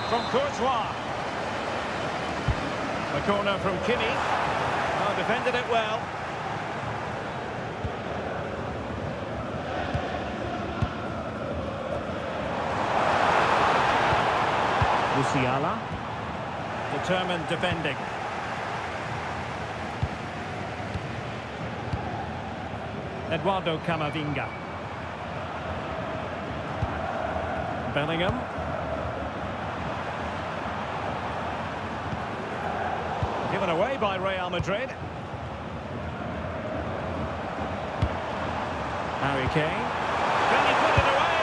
from Courtois. The corner from Kimmich. Oh, defended it well. Musiala. Determined defending. Eduardo Camavinga. Bellingham. Given away by Real Madrid. Harry Kane. Can he put it away?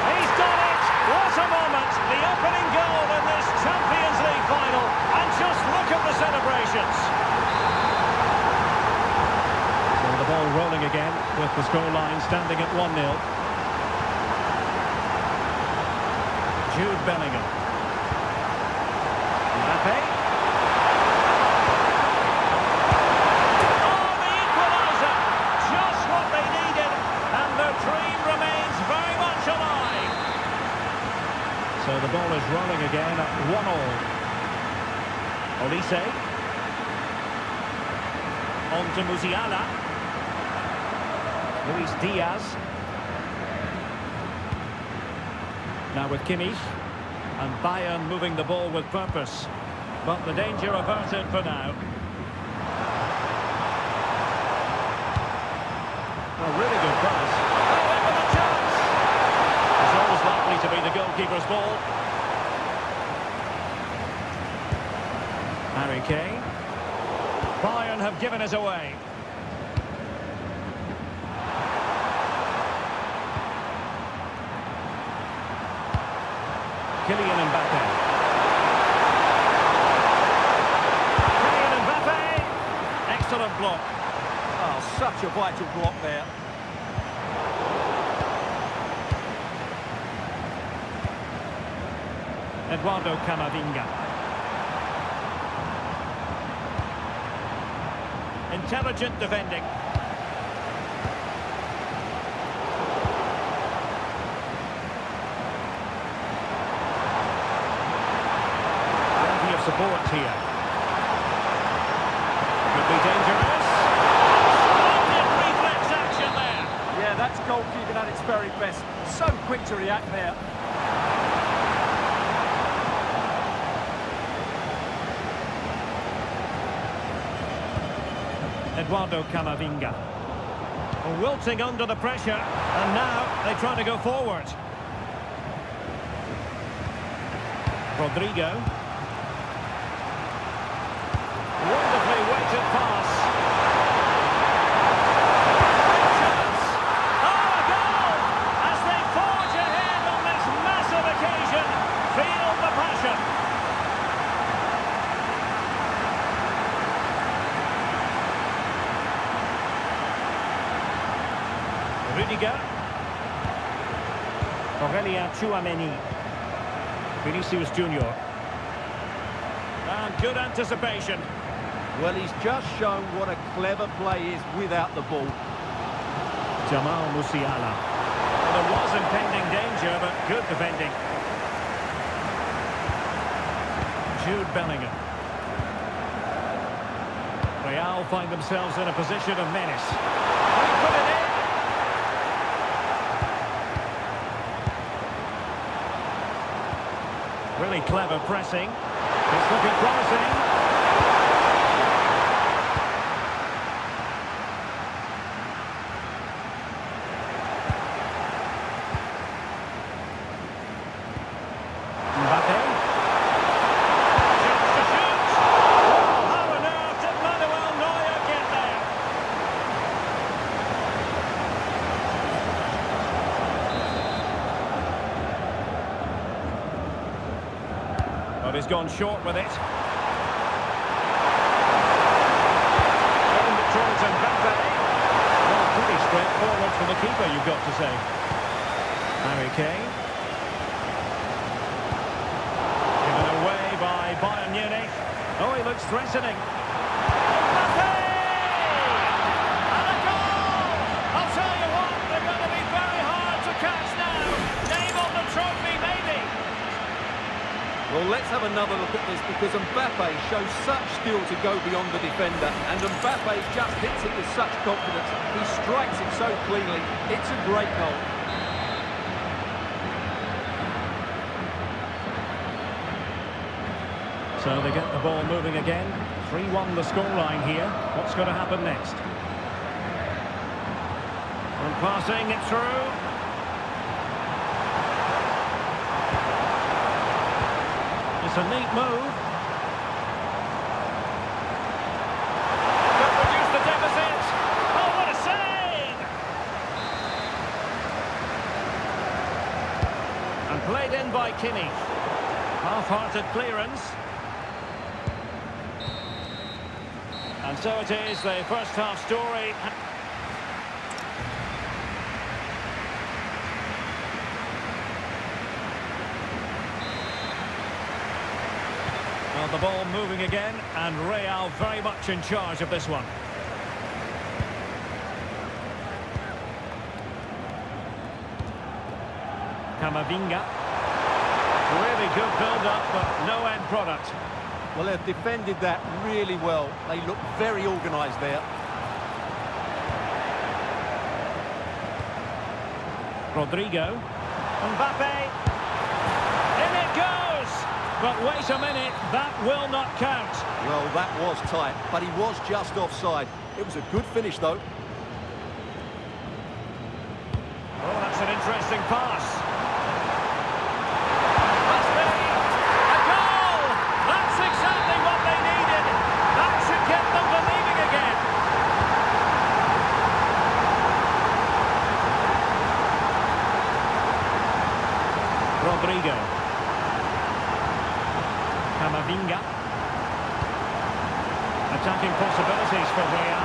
He's done it! What a moment! The opening goal in this Champions League final. And just look at the celebrations. So the ball rolling again with the scoreline standing at 1-0. Jude Bellingham. Mbappe. Oh, the equaliser! Just what they needed, and their dream remains very much alive. So the ball is rolling again at 1-1. Olise. On to Musiala. Luis Diaz. Now with Kimmich, and Bayern moving the ball with purpose, but the danger averted for now. A really good pass. Oh, in with a chance! It's always likely to be the goalkeeper's ball. Harry Kane. Bayern have given it away. Kylian Mbappe. Kylian Mbappe. Excellent block. Oh, such a vital block there. Eduardo Camavinga. Intelligent defending. Support here. Could be dangerous. Splendid reflex action there. Yeah, that's goalkeeping at its very best. So quick to react there. Eduardo Camavinga. Wilting under the pressure, and now they try to go forward. Rodrigo. Wonderfully weighted pass. Chance. Oh, a goal! As they forge ahead on this massive occasion. Feel the passion. Rudiger. Aurelien Tchouameni. Vinicius Junior. And good anticipation. Well, he's just shown what a clever play is without the ball. Jamal Musiala. Well, there was impending danger, but good defending. Jude Bellingham. Real find themselves in a position of menace. They put it in. Really clever pressing. It's looking promising. But he's gone short with it. Aimed towards Mbappe. Well, pretty straightforward for the keeper, you've got to say. Harry Kane. Given away by Bayern Munich. Oh, he looks threatening. Mbappe! And a goal! I'll tell you what, they're going to be very hard to catch now. Name on the trophy, maybe. Well, Well, let's have another look at this because Mbappe shows such skill to go beyond the defender, and Mbappe just hits it with such confidence. He strikes it so cleanly. It's a great goal. So they get the ball moving again. 3-1 the scoreline here. What's going to happen next? And passing it through. It's a neat move. Could reduce the deficit. Oh, what a save! And played in by Kimmich. Half-hearted clearance. And so it is, the first half story. Well, the ball moving again, and Real very much in charge of this one. Camavinga. Really good build-up, but no end product. Well, they've defended that really well. They look very organised there. Rodrigo. Mbappe. In it goes! But wait a minute, that will not count. Well, that was tight, but he was just offside. It was a good finish, though. Oh, that's an interesting pass. Must be a goal! That's exactly what they needed. That should get them believing again. Rodrigo. Camavinga. Attacking possibilities for Real.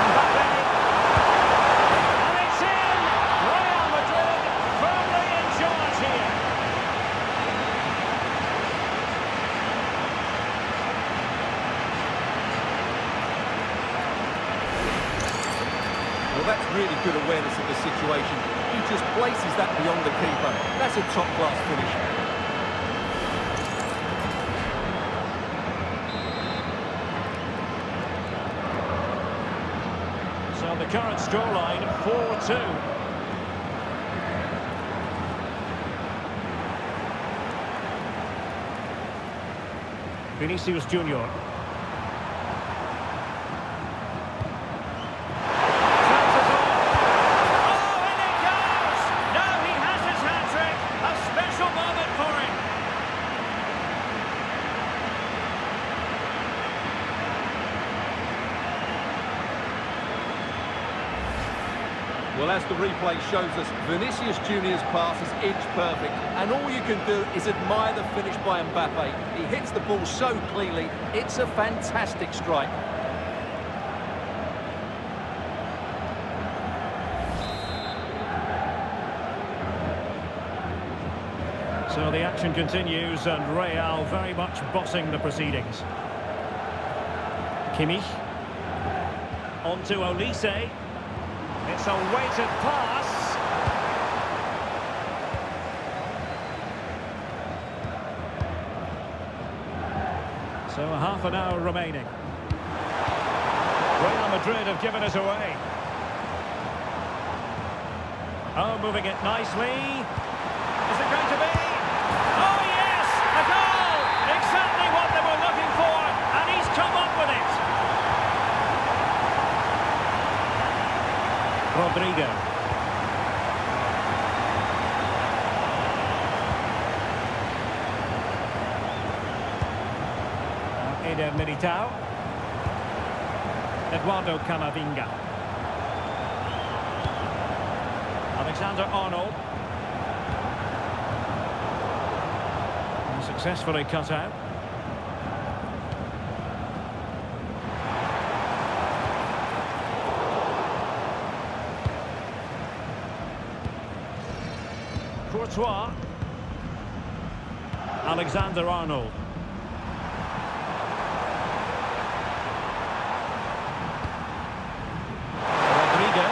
Mbappe. And it's in! Real Madrid firmly in charge here. Well, that's really good awareness of the situation. He just places that beyond the keeper. That's a top-class finish. So the current scoreline, 4-2. Vinicius Junior. Well, as the replay shows us, Vinicius Junior's pass is inch perfect, and all you can do is admire the finish by Mbappe. He hits the ball so cleanly, it's a fantastic strike. So the action continues, and Real very much bossing the proceedings. Kimmich. On to Olise. It's a weighted pass. So half an hour remaining. Real Madrid have given us away. Oh, moving it nicely. Is it going to be? Oh, yes! A goal! Exactly what they were looking for, and he's come up with it. Rodrigo. Eder Militao. Eduardo Camavinga. Alexander-Arnold. Successfully cut out. Courtois. Alexander-Arnold. Rodrigo.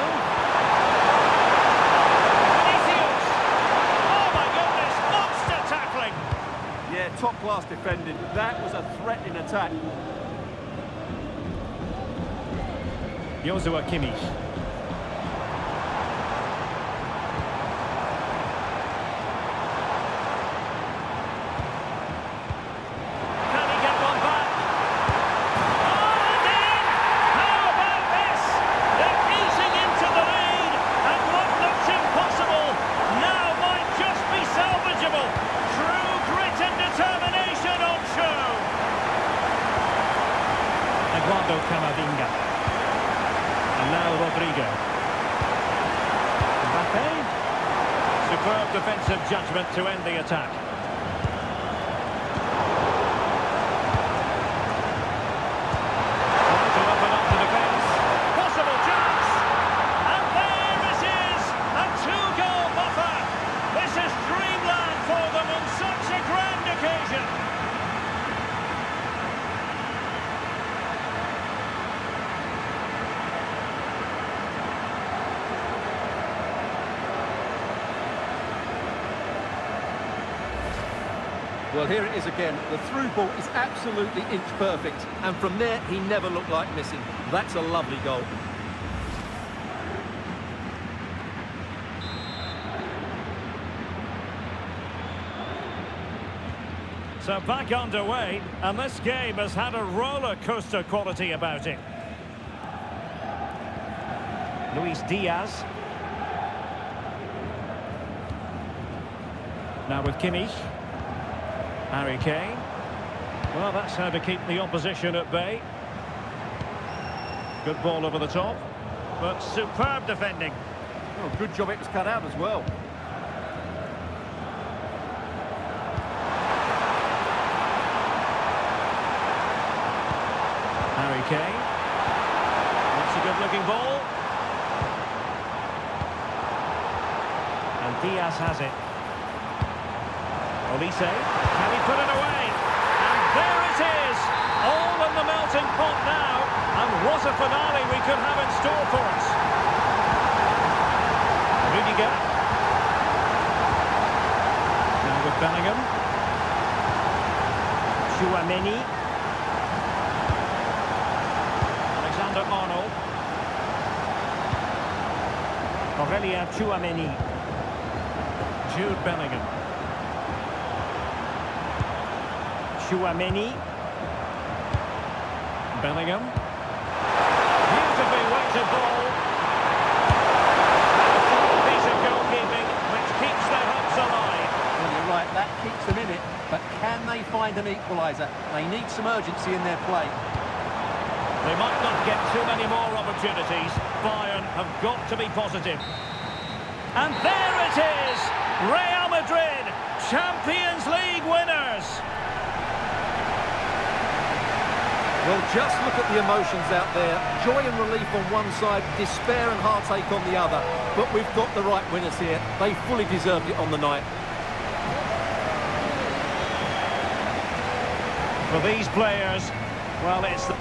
Vinicius. Oh my goodness, top-class defending. That was a threatening attack. Joshua Kimmich. Can he get one back? Oh, and in! How about this? They're easing into the lead, and what looks impossible now might just be salvageable. True grit and determination on show. Eduardo Camavinga. And now Rodrigo. Mbappe. Superb defensive judgment to end the attack. Trying to open up the defence. Possible chance. And there it is. A two-goal buffer. This is dreamland for them on such a grand occasion. Well, here it is again. The through ball is absolutely inch perfect. And from there, he never looked like missing. That's a lovely goal. So back underway, and this game has had a roller coaster quality about it. Luis Diaz. Now with Kimmich. Harry Kane. Well, that's how to keep the opposition at bay. Good ball over the top, but superb defending. Oh, good job it was cut out as well. Harry Kane. That's a good-looking ball. And Diaz has it. Olise, can he put it away? And there it is, all in the melting pot now, and what a finale we could have in store for us. Rudiger. Now with Bellingham. Tchouaméni. Alexander-Arnold. Aurélien Tchouaméni. Jude Bellingham. Tchouaméni. Bellingham. Beautifully weighted ball. A full piece of goalkeeping which keeps their hopes alive. Well, you're right, that keeps them in it. But can they find an equaliser? They need some urgency in their play. They might not get too many more opportunities. Bayern have got to be positive. And there it is! Real Madrid, Champions League winners! Well, just look at the emotions out there. Joy and relief on one side, despair and heartache on the other. But we've got the right winners here. They fully deserved it on the night. For these players, well, it's the...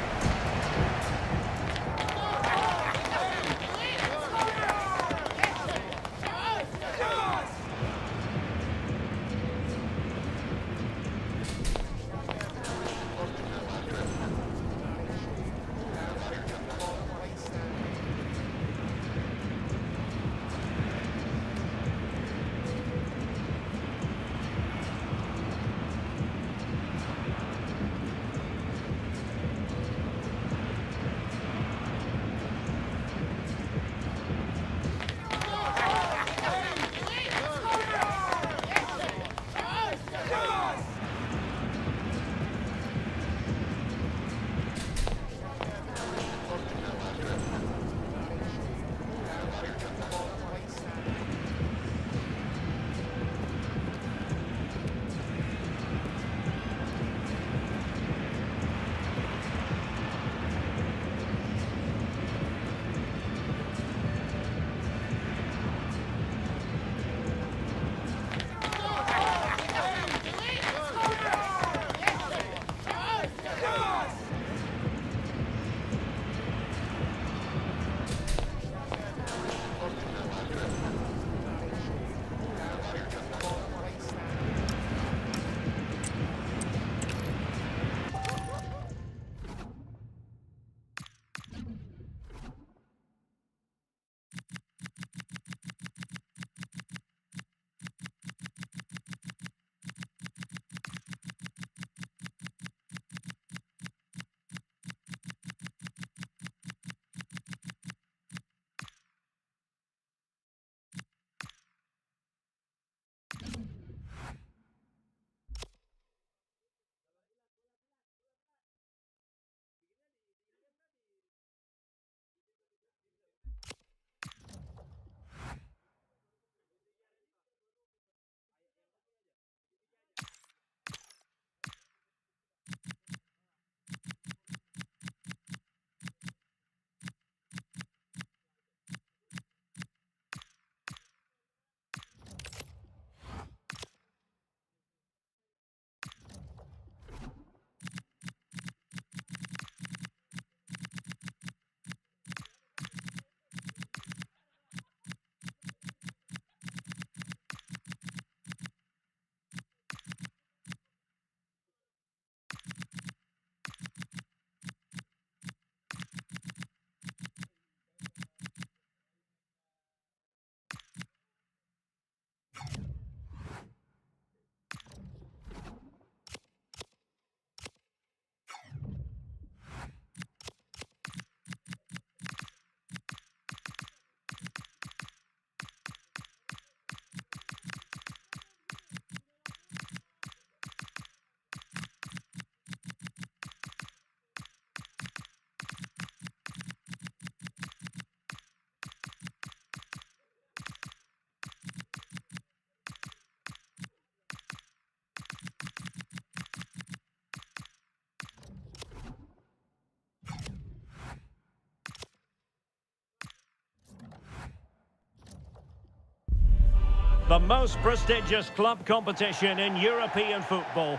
the most prestigious club competition in European football.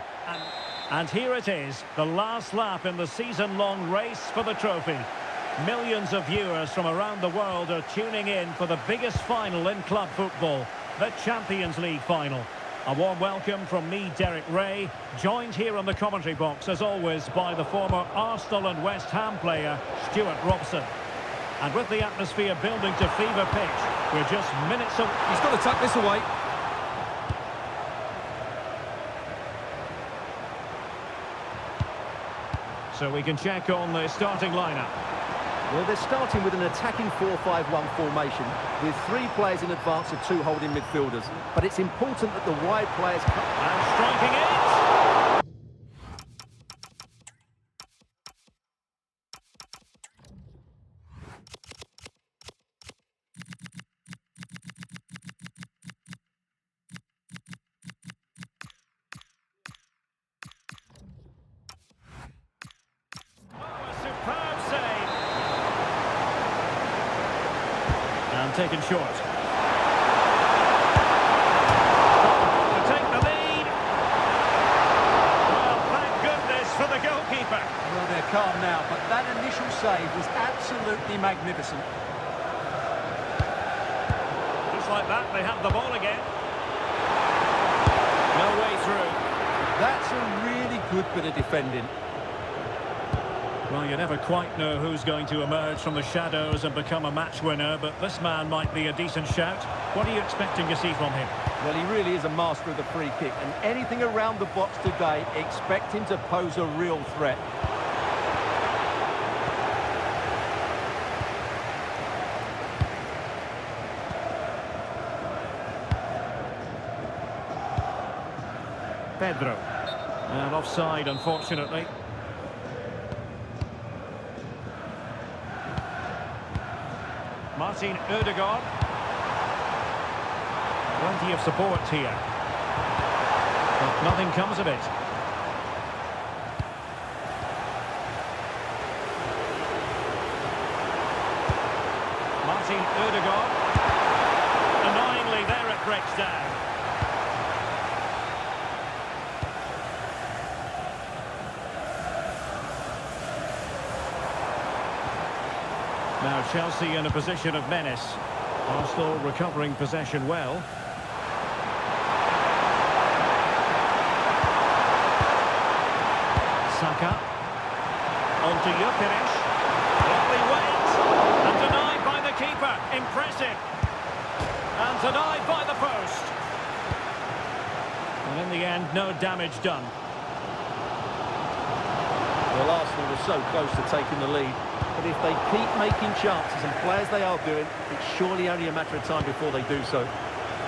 And here it is, the last lap in the season-long race for the trophy. Millions of viewers from around the world are tuning in for the biggest final in club football, the Champions League final. A warm welcome from me, Derek Ray, joined here on the commentary box, as always, by the former Arsenal and West Ham player, Stuart Robson. And with the atmosphere building to fever pitch, we're just minutes away. He's got to tuck this away. So we can check on the starting lineup. Well, they're starting with an attacking 4-5-1 formation with 3 players in advance of 2 holding midfielders. But it's important that the wide players... And striking it! Superb save. And taken short. To take the lead. Well, thank goodness for the goalkeeper. Well, they're calm now, but that initial save was absolutely magnificent. Just like that, they have the ball again. No way through. That's a really good bit of defending. Well, you never quite know who's going to emerge from the shadows and become a match winner, but this man might be a decent shout. What are you expecting to see from him? Well, he really is a master of the free kick, and anything around the box today, expect him to pose a real threat. Pedro. And offside, unfortunately. Martin Ødegaard. Plenty of support here. But nothing comes of it. Martin Ødegaard. Annoyingly, there it breaks down. Now Chelsea in a position of menace. Arsenal recovering possession well. Saka. On to Gyökeres. Lovely wait. And denied by the keeper. Impressive. And denied by the post. And in the end, no damage done. Well, Arsenal were so close to taking the lead. But if they keep making chances and play as they are doing, it's surely only a matter of time before they do so.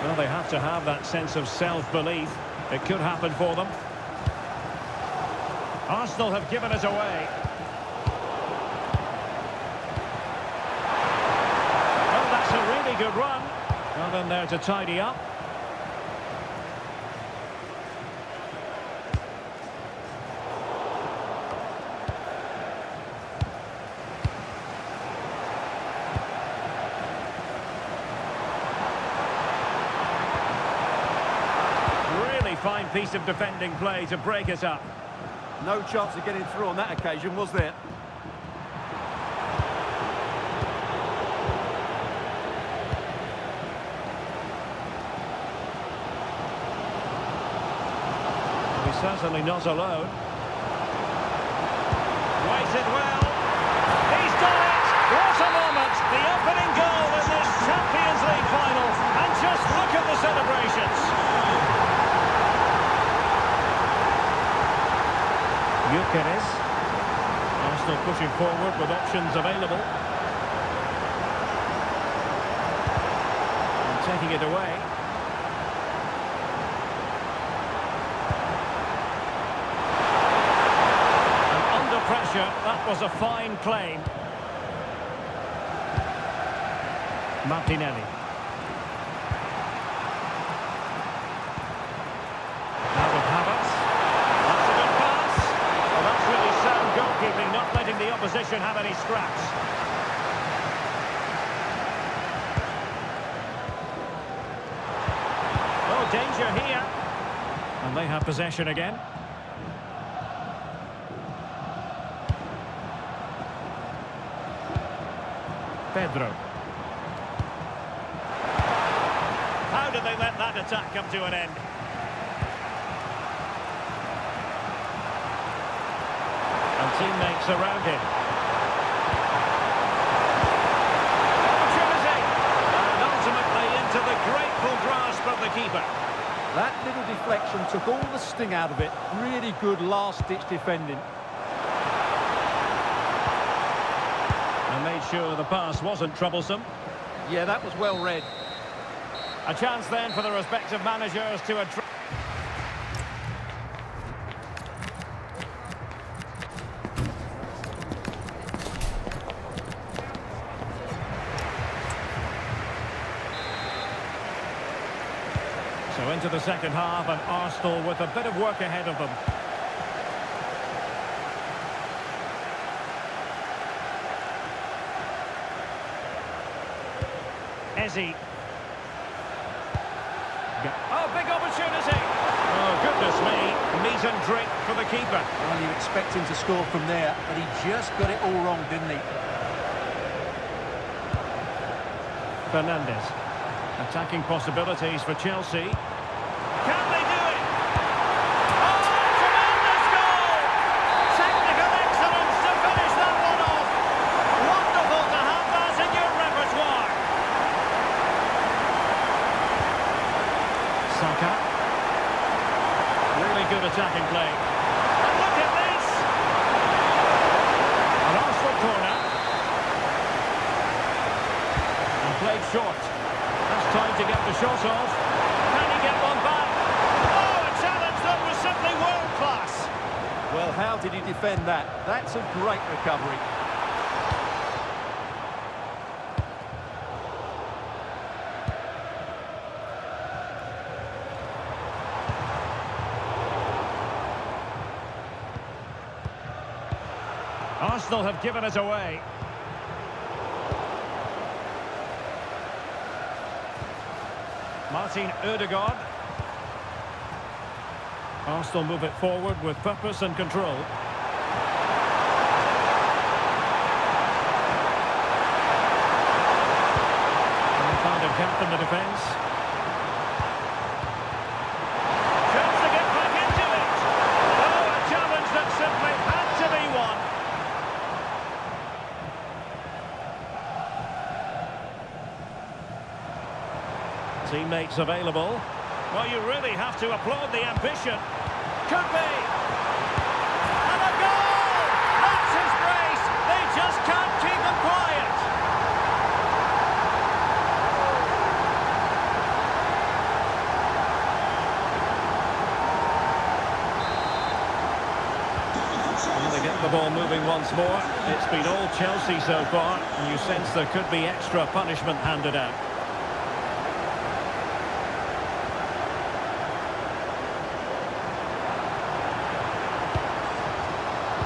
Well, they have to have that sense of self-belief. It could happen for them. Arsenal have given us away. Oh, that's a really good run. Well done there to tidy up. Fine piece of defending play to break us up. No chance of getting through on that occasion, was there? He's certainly not alone. Waited well. He's done it! What a moment! The opening goal in this Champions League final. And just look at the celebrations. Gyökeres. Arsenal pushing forward with options available. And taking it away. And under pressure, that was a fine claim. Martinelli. Now with Havertz. That's a good pass. Well, that's really sound goalkeeping, not letting the opposition have any scraps. pressure here. And they have possession again. Pedro. How did they let that attack come to an end? And teammates around him. Opportunity! And ultimately into the grateful grasp of the keeper. That little deflection took all the sting out of it. Really good last-ditch defending. And made sure the pass wasn't troublesome. Yeah, that was well read. A chance then for the respective managers to address. So into the second half, and Arsenal with a bit of work ahead of them. Eze. Oh, big opportunity. Oh, goodness me. Meat and drink for the keeper. Well, you expect him to score from there, but he just got it all wrong, didn't he? Fernandes. Attacking possibilities for Chelsea. Can they do it? Oh, tremendous goal! Technical excellence to finish that one off. Wonderful to have that in your repertoire. Saka. Really good attacking play. And look at this! An Arsenal corner. And played short. That's time to get the shot off. Can he get one back? Oh, a challenge that was simply world class. Well, how did he defend that? That's a great recovery. Arsenal have given it away. Martin Ødegaard. Arsenal move it forward with purpose and control. And they found a gap in the defence. Chance to get back into it. Oh, a challenge that simply had to be won. Teammates available. Well, you really have to applaud the ambition. Could be. And a goal! That's his brace. They just can't keep him quiet. And they get the ball moving once more. It's been all Chelsea so far, and you sense there could be extra punishment handed out.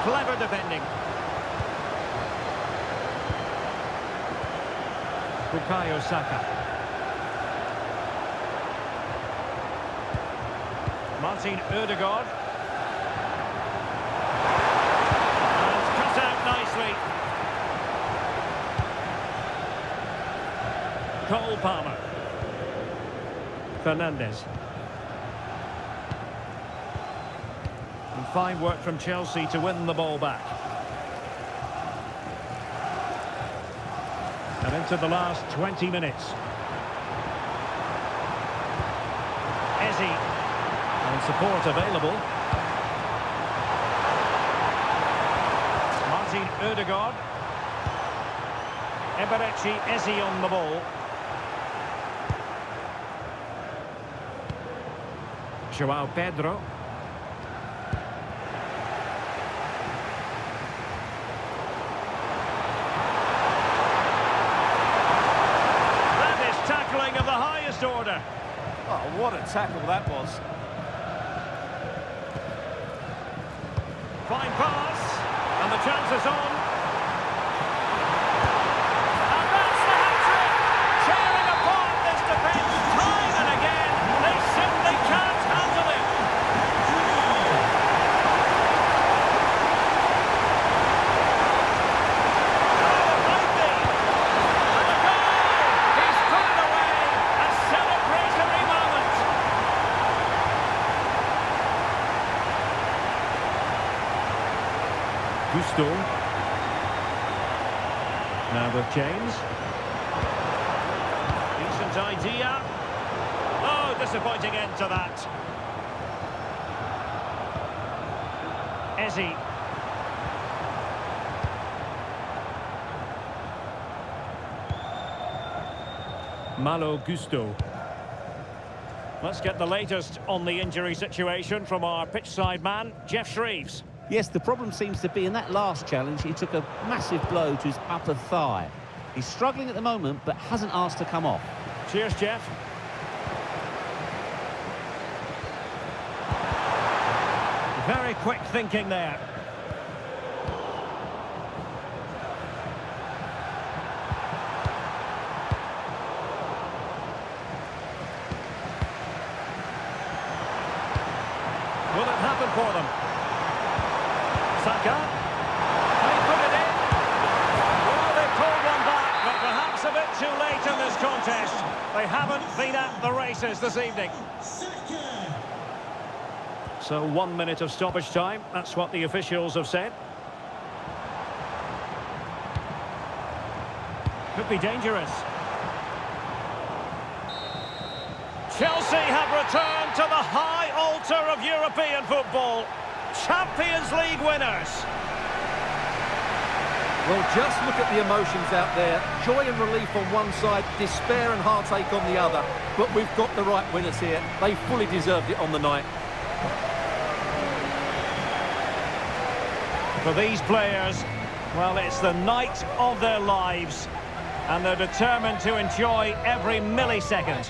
Clever defending. Bukayo Saka. Martin Ødegaard. And cut out nicely. Cole Palmer. Fernandes. And fine work from Chelsea to win the ball back. And into the last 20 minutes. Eze. And support available. Martin Ødegaard. Eberechi Eze on the ball. João Pedro. Of the highest order. Oh, what a tackle that was. Fine pass, and the chance is on. And that's the hat-trick! Tearing apart this defence time and again. They simply can't Gusto. Now with James. Decent idea. Oh, disappointing end to that. Ezzy. Malo Gusto. Let's get the latest on the injury situation from our pitchside man, Jeff Shreeves. Yes, the problem seems to be in that last challenge, he took a massive blow to his upper thigh. He's struggling at the moment, but hasn't asked to come off. Cheers, Jeff. Very quick thinking there. Will it happen for them? Saka. They put it in. Well, they pulled one back, but perhaps a bit too late in this contest. They haven't been at the races this evening. So 1 minute of stoppage time. That's what the officials have said. Could be dangerous. Chelsea have returned to the high altar of European football. Champions League winners. Well, just look at the emotions out there. Joy and relief on one side, despair and heartache on the other. But we've got the right winners here. They fully deserved it on the night. For these players, well, it's the night of their lives. And they're determined to enjoy every millisecond.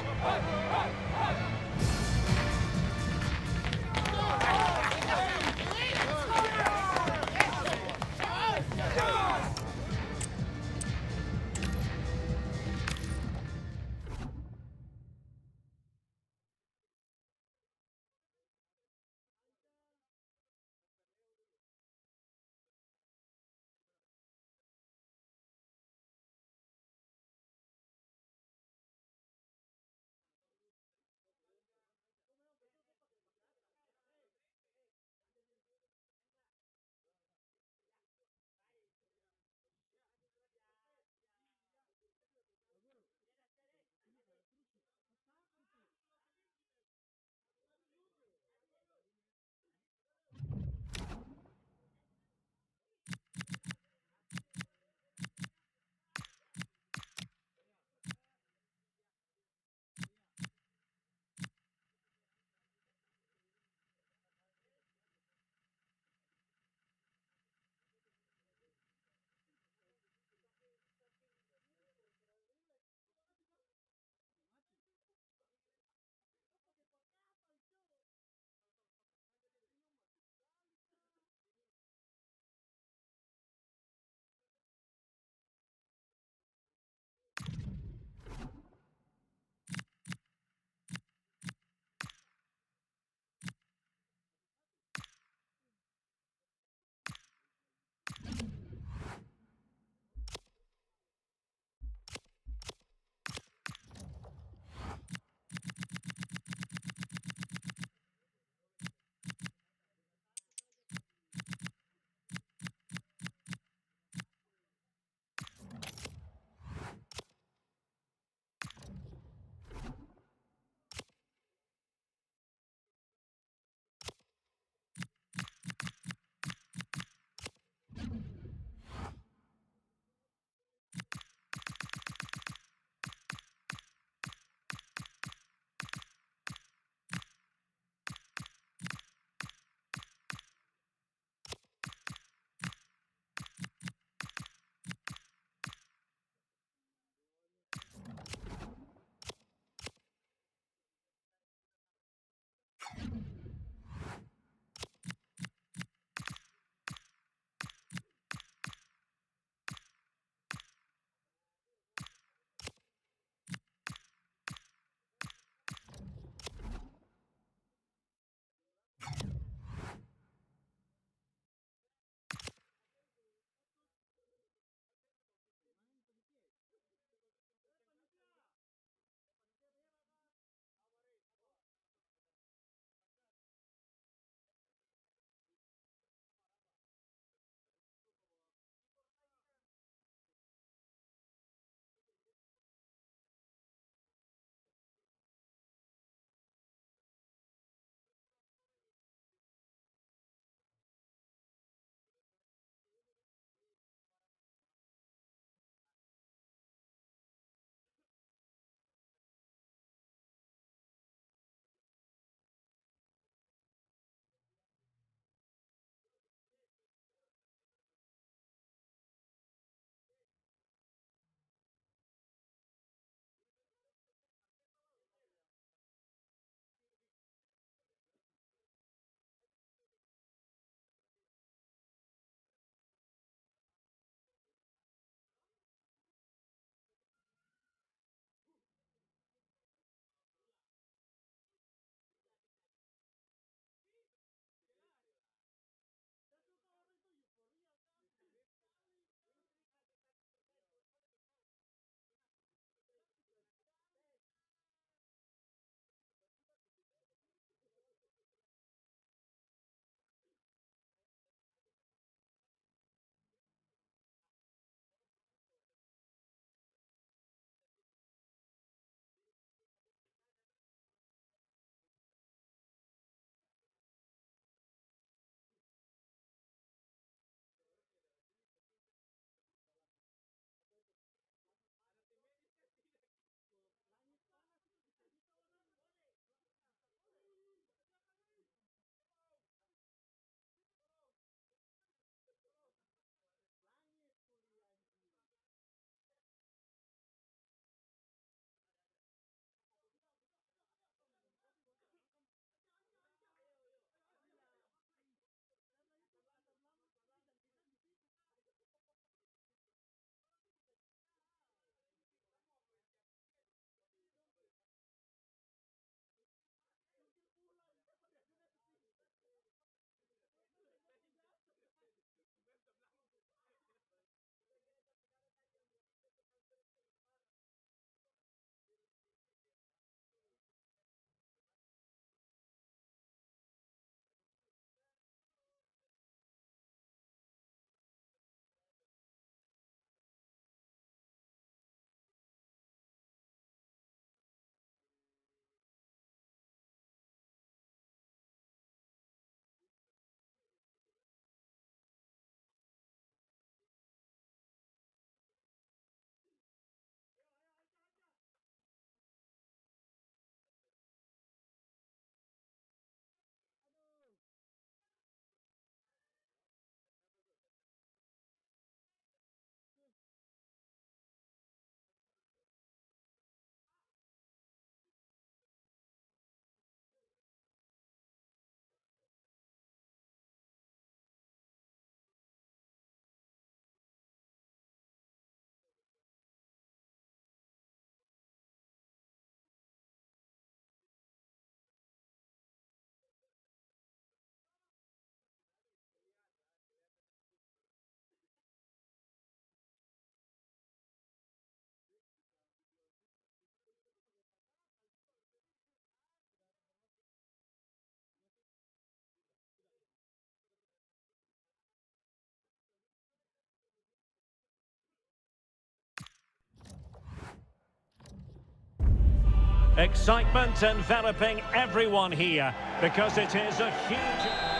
Excitement enveloping everyone here because it is a huge...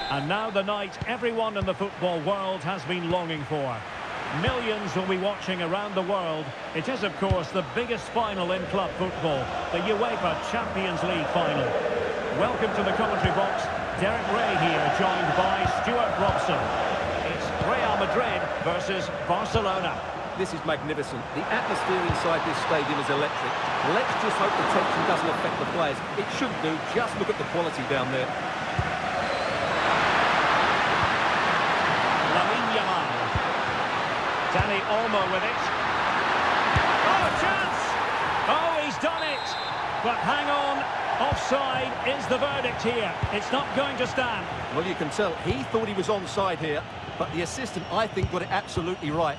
And now the night everyone in the football world has been longing for. Millions will be watching around the world. It is, of course, the biggest final in club football, the UEFA Champions League final. Welcome to the commentary box. Derek Ray here, joined by Stuart Robson. It's Real Madrid versus Barcelona. This is magnificent. The atmosphere inside this stadium is electric. Let's just hope the tension doesn't affect the players. It shouldn't do. Just look at the quality down there. Dani Olmo with it. Oh, chance! Oh, he's done it! But hang on, offside is the verdict here. It's not going to stand. Well, you can tell he thought he was onside here, but the assistant, I think, got it absolutely right.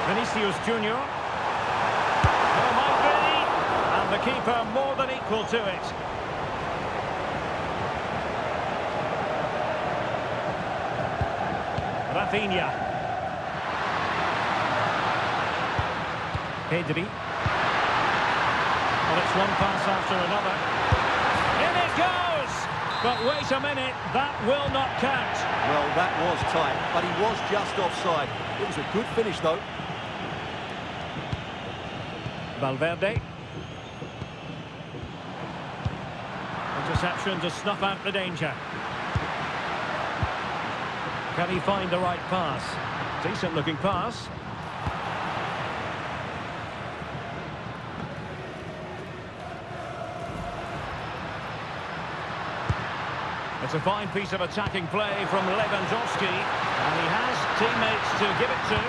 Vinicius Junior. Oh, might be! And the keeper more than equal to it. Rafinha. Pedri. Well, it's one pass after another. In it goes! But wait a minute, that will not count. Well, that was tight, but he was just offside. It was a good finish, though. Valverde. Interception to snuff out the danger. Can he find the right pass? Decent looking pass. It's a fine piece of attacking play from Lewandowski. And he has teammates to give it to.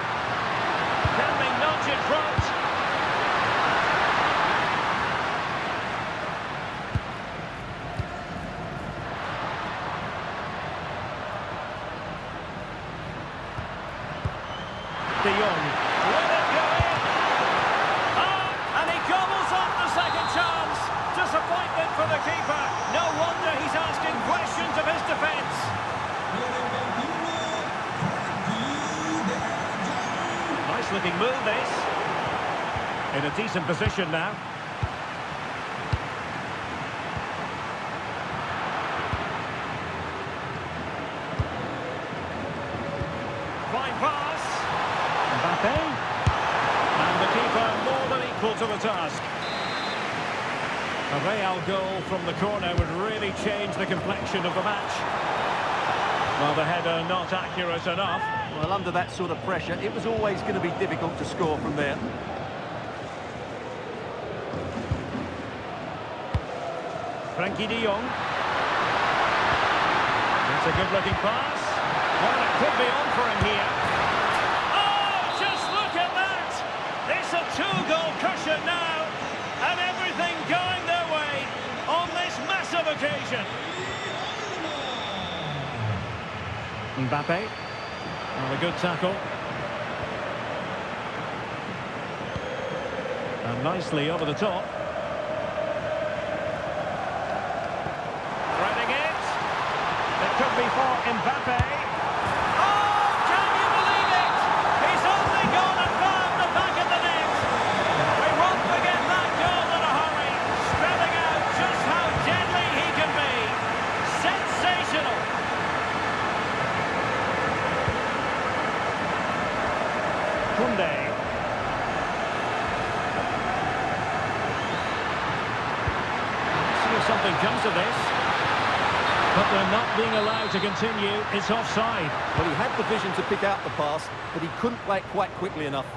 Can they nudge it front? De Jong, let it go in! Oh, and he gobbles up the second chance! Disappointment for the keeper. No wonder he's asking questions of his defence. Nice looking move, this. In a decent position now. Fine pass. Mbappe. And the keeper more than equal to the task. A Real goal from the corner would really change the complexion of the match. Well, the header not accurate enough. Well, under that sort of pressure, it was always going to be difficult to score from there. Frankie de Jong. That's a good-looking pass. Well, it could be on for him here. Oh, just look at that! It's a two-goal cushion now, and everything going their way on this massive occasion. Mbappe. Well, a good tackle. And nicely over the top. Threading it. It could be for Mbappe. Oh, can you believe it? He's only gone and found the back of the net. We won't forget that goal in a hurry, spelling out just how deadly he can be. Sensational. Koundé. See if something comes of this. But they're not being allowed to continue. It's offside. Well, he had the vision to pick out the pass, but he couldn't play it quite quickly enough.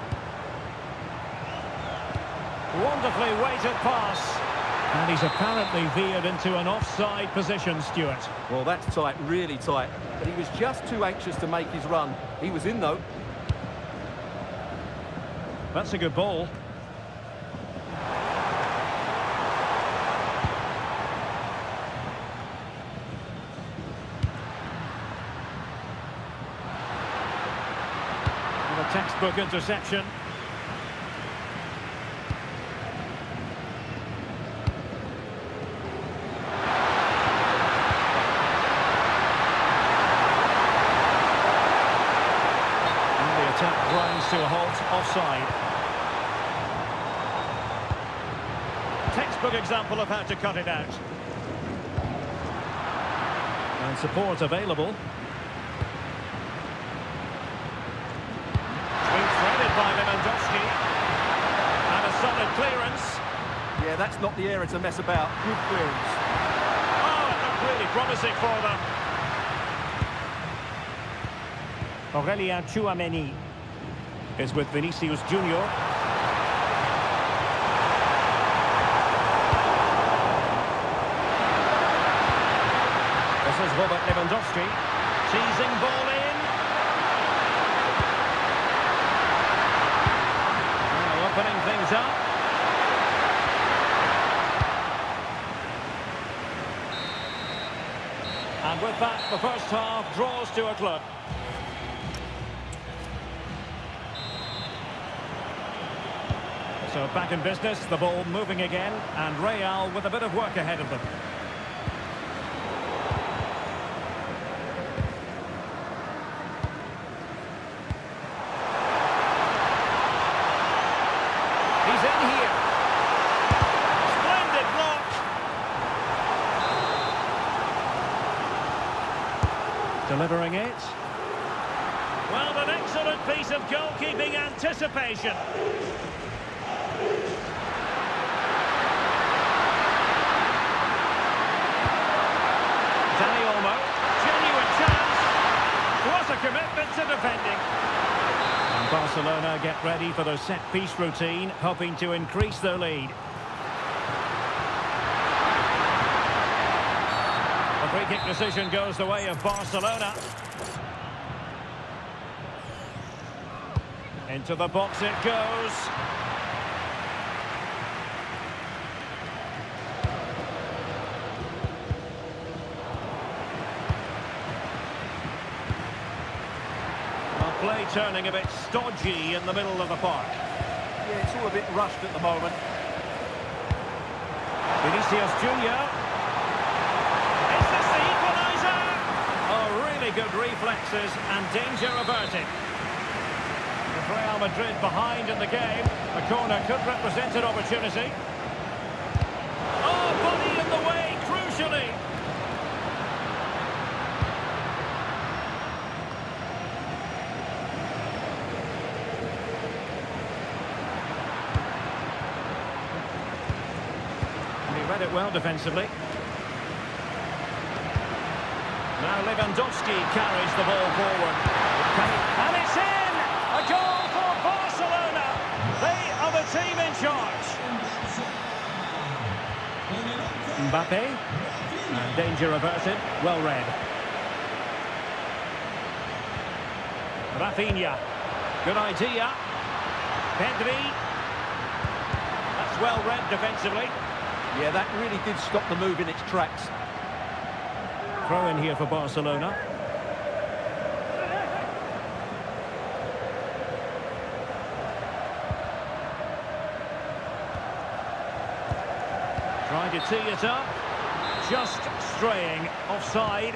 Wonderfully weighted pass. And he's apparently veered into an offside position, Stuart. Well, that's tight, really tight. But he was just too anxious to make his run. He was in, though. That's a good ball. And a textbook interception. And the attack grinds to a halt, offside. textbook example of how to cut it out. And support available. Being threaded by Lewandowski. And a solid clearance. Yeah, that's not the area to mess about. Good clearance. Oh, it looked really promising for them. Aurelien Tchouameni is with Vinicius Junior. This is Robert Lewandowski. Teasing ball in. Now opening things up. And with that, the first half draws to a close. So back in business, the ball moving again, and Real with a bit of work ahead of them. He's in here. Splendid block. Delivering it. Well, an excellent piece of goalkeeping anticipation. Dani Olmo. Genuine chance. What a commitment to defending. And Barcelona get ready for their set-piece routine, hoping to increase their lead. The free-kick decision goes the way of Barcelona. Into the box it goes. Play turning a bit stodgy in the middle of the park. Yeah, it's all a bit rushed at the moment. Vinicius Junior. Is this the equaliser? Oh, really good reflexes and danger averted. With Real Madrid behind in the game, the corner could represent an opportunity. Oh, body in the way, crucially. Read it well defensively. Now Lewandowski carries the ball forward. And it's in! A goal for Barcelona! They are the team in charge. Mbappe. And danger averted. Well read. Rafinha. Good idea. Pedri. That's well read defensively. Yeah, that really did stop the move in its tracks. Throw in here for Barcelona. Trying to tee it up. Just straying offside.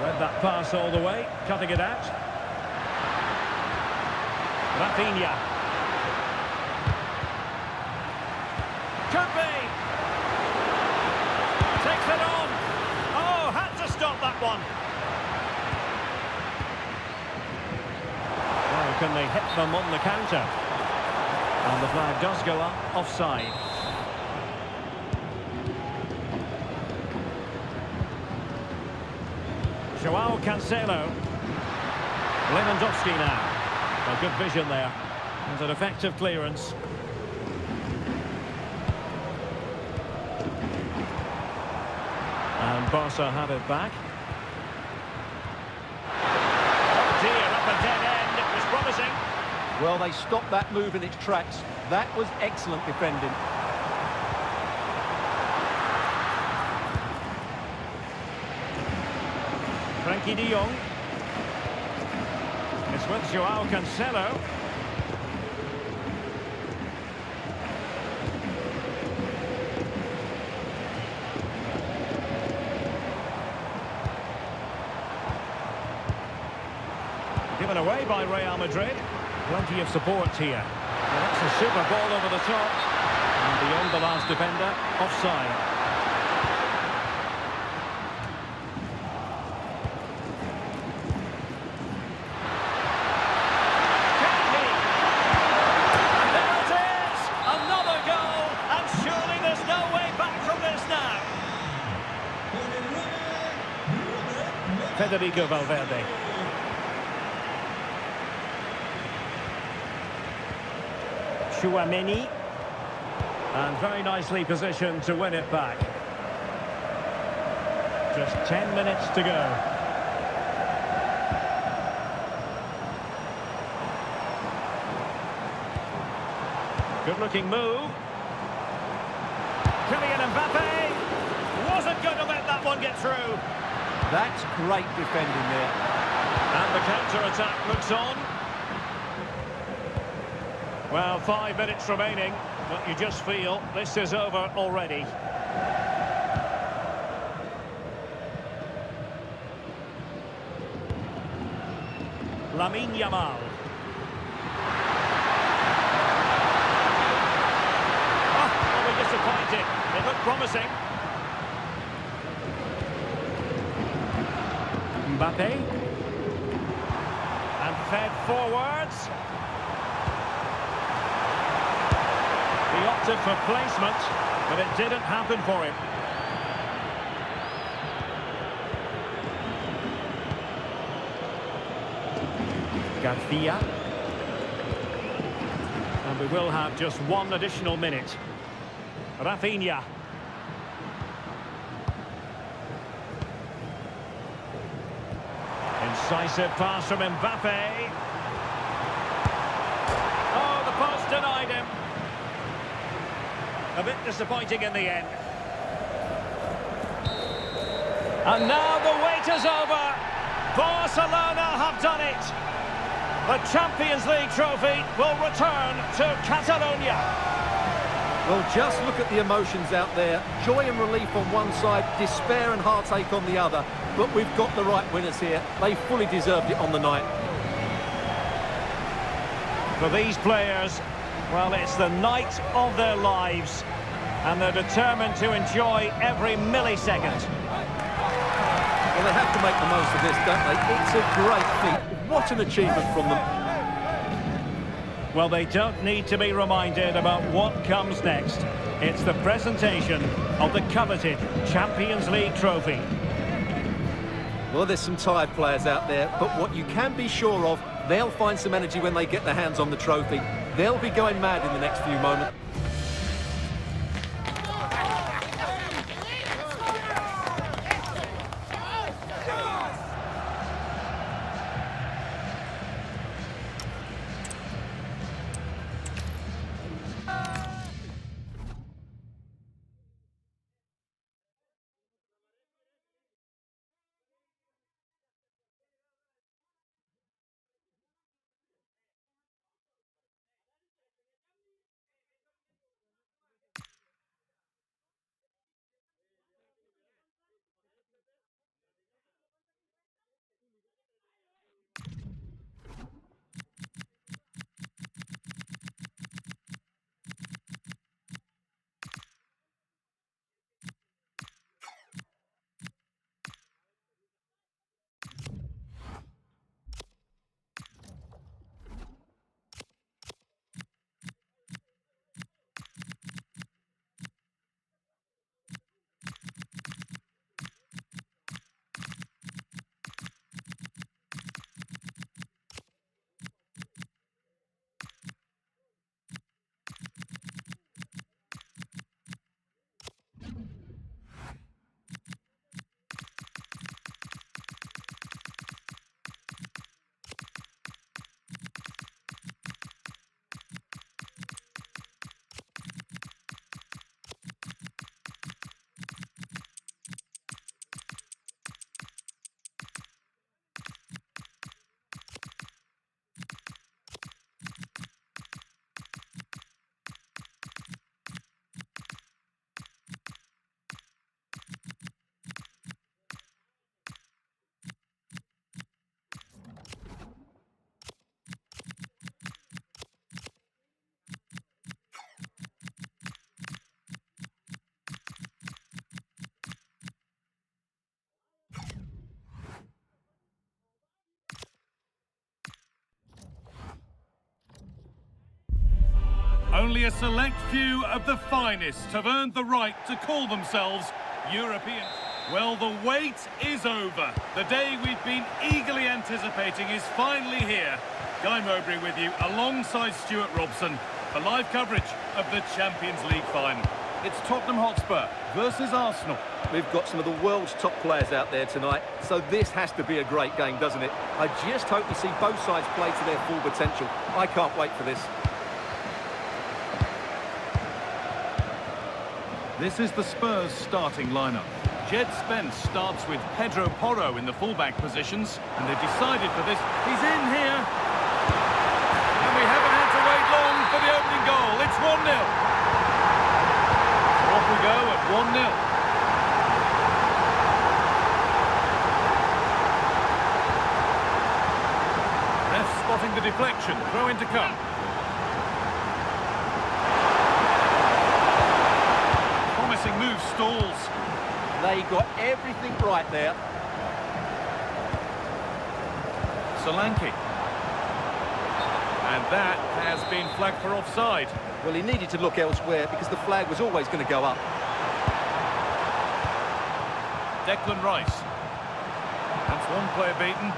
Read that pass all the way, cutting it out. Rafinha. Could be. Takes it on. Oh, had to stop that one. Well, can they hit them on the counter? And the flag does go up, offside. Joao Cancelo. Lewandowski now. A good vision there. And an effective clearance. And Barca have it back. Oh dear, up a dead end. It was promising. Well, they stopped that move in its tracks. That was excellent defending. Frankie de Jong. It's with Joao Cancelo. Given away by Real Madrid. Plenty of support here. Well, a super ball over the top. And beyond the last defender, offside. Federico Valverde. Chouameni. And very nicely positioned to win it back. Just 10 minutes to go. Good-looking move. Kylian Mbappe wasn't going to let that one get through. That's great defending there. And the counter-attack looks on. Well, 5 minutes remaining, but you just feel this is over already. Lamine Yamal. Oh, will be disappointed. They look promising. Mbappe. And fed forwards. He opted for placement, but it didn't happen for him. Garcia. And we will have just one additional minute. Rafinha. Incisive pass from Mbappe. Oh, the post denied him. A bit disappointing in the end. And now the wait is over. Barcelona have done it. The Champions League trophy will return to Catalonia. Well, just look at the emotions out there. Joy and relief on one side, despair and heartache on the other. But we've got the right winners here. They fully deserved it on the night. For these players, well, it's the night of their lives. And they're determined to enjoy every millisecond. Well, they have to make the most of this, don't they? It's a great feat. What an achievement from them. Well, they don't need to be reminded about what comes next. It's the presentation of the coveted Champions League trophy. Well, there's some tired players out there, but what you can be sure of, they'll find some energy when they get their hands on the trophy. They'll be going mad in the next few moments. Only a select few of the finest have earned the right to call themselves Europeans. Well, the wait is over. The day we've been eagerly anticipating is finally here. Guy Mowbray with you, alongside Stuart Robson, for live coverage of the Champions League final. It's Tottenham Hotspur versus Arsenal. We've got some of the world's top players out there tonight, so this has to be a great game, doesn't it? I just hope we see both sides play to their full potential. I can't wait for this. This is the Spurs starting lineup. Jed Spence starts with Pedro Porro in the fullback positions, and they've decided for this. He's in here. And we haven't had to wait long for the opening goal. It's 1-0. So off we go at 1-0. Ref spotting the deflection. Throw in to come. Promising move stalls. They got everything right there. Solanke. And that has been flagged for offside. Well, he needed to look elsewhere because the flag was always going to go up. Declan Rice. That's one player beaten.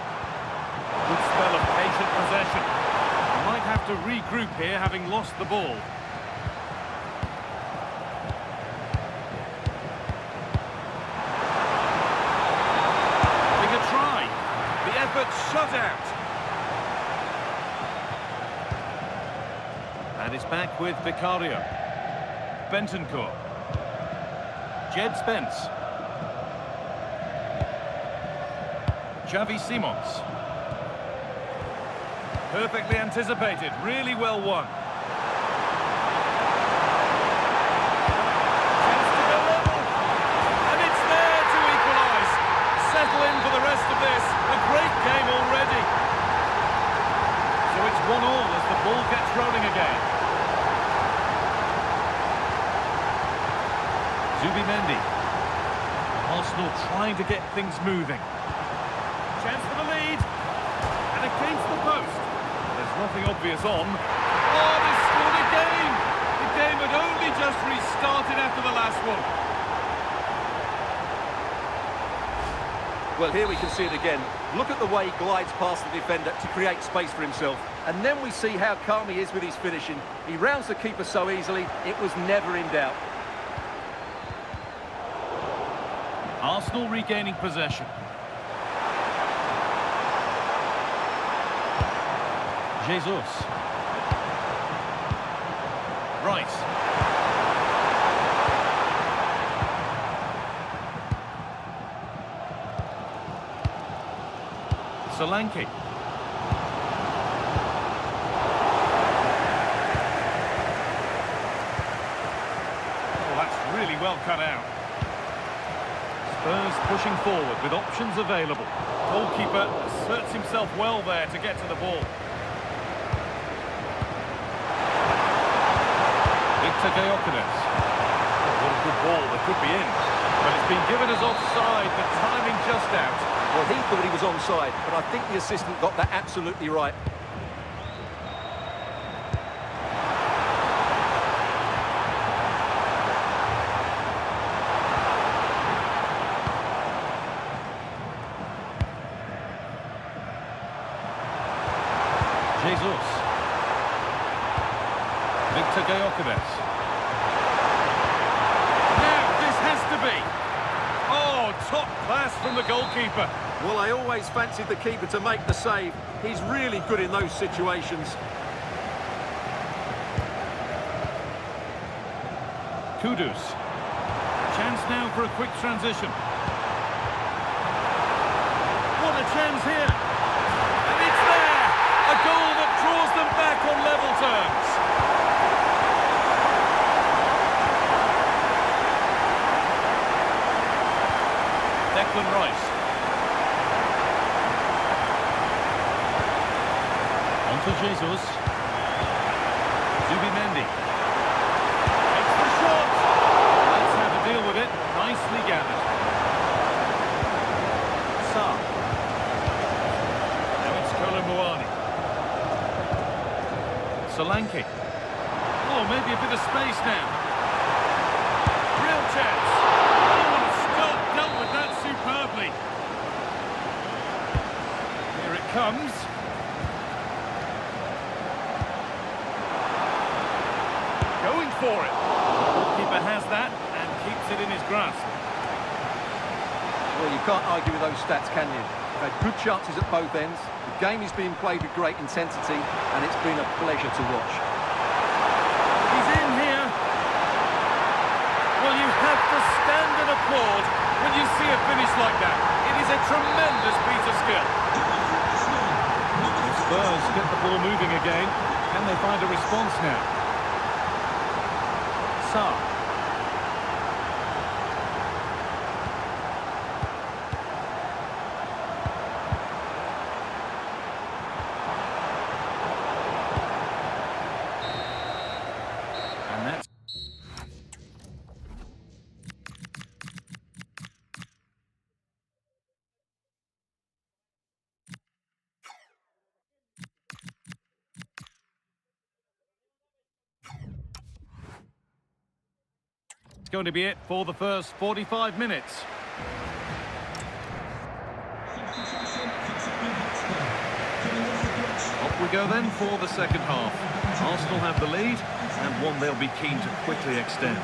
Good spell of patient possession. Might have to regroup here, having lost the ball. Shut out. And it's back with Vicario. Bentancur. Jed Spence. Xavi Simons. Perfectly anticipated, really well won. Chance to go level. And it's there to equalise. Settle in for the rest of this. A great game already. So it's 1-1 as the ball gets rolling again. Zubimendi. Arsenal trying to get things moving. Chance for the lead. And against the post. There's nothing obvious on. Oh, they scored again! The game had only just restarted after the last one. Well, here we can see it again. Look at the way he glides past the defender to create space for himself. And then we see how calm he is with his finishing. He rounds the keeper so easily, it was never in doubt. Arsenal regaining possession. Jesus. Rice. Solanke. Oh, that's really well cut out. Spurs pushing forward with options available. Goalkeeper asserts himself well there to get to the ball. Victor Gyökeres. Oh, what a good ball, that could be in. But it's been given as offside, the timing just out. Well, he thought he was onside, but I think the assistant got that absolutely right. Jesus. Victor Gyökeres. Now, this has to be. Oh, top class from the goalkeeper. Well, I always fancied the keeper to make the save. He's really good in those situations. Kudus. Chance now for a quick transition. What a chance here. And it's there. A goal that draws them back on level terms. Declan Rice. On to Jesus. Zubimendi. Takes the shot. That's how to deal with it. Nicely gathered. Sarr. Now it's Kolo Muani. Solanke. Oh, maybe space now. Real chance. Oh, what a stop. Dealt with that superbly. Here it comes. Going for it. The goalkeeper has that and keeps it in his grasp. Well, you can't argue with those stats, can you? They've had good chances at both ends. The game is being played with great intensity, and it's been a pleasure to watch. He's in here. Well, you have to stand and applaud when you see a finish like that. It is a tremendous piece of skill. The Spurs get the ball moving again. Can they find a response now? Sarr. And that's... It's going to be it for the first 45 minutes. Off we go then for the second half. Arsenal have the lead, and one they'll be keen to quickly extend.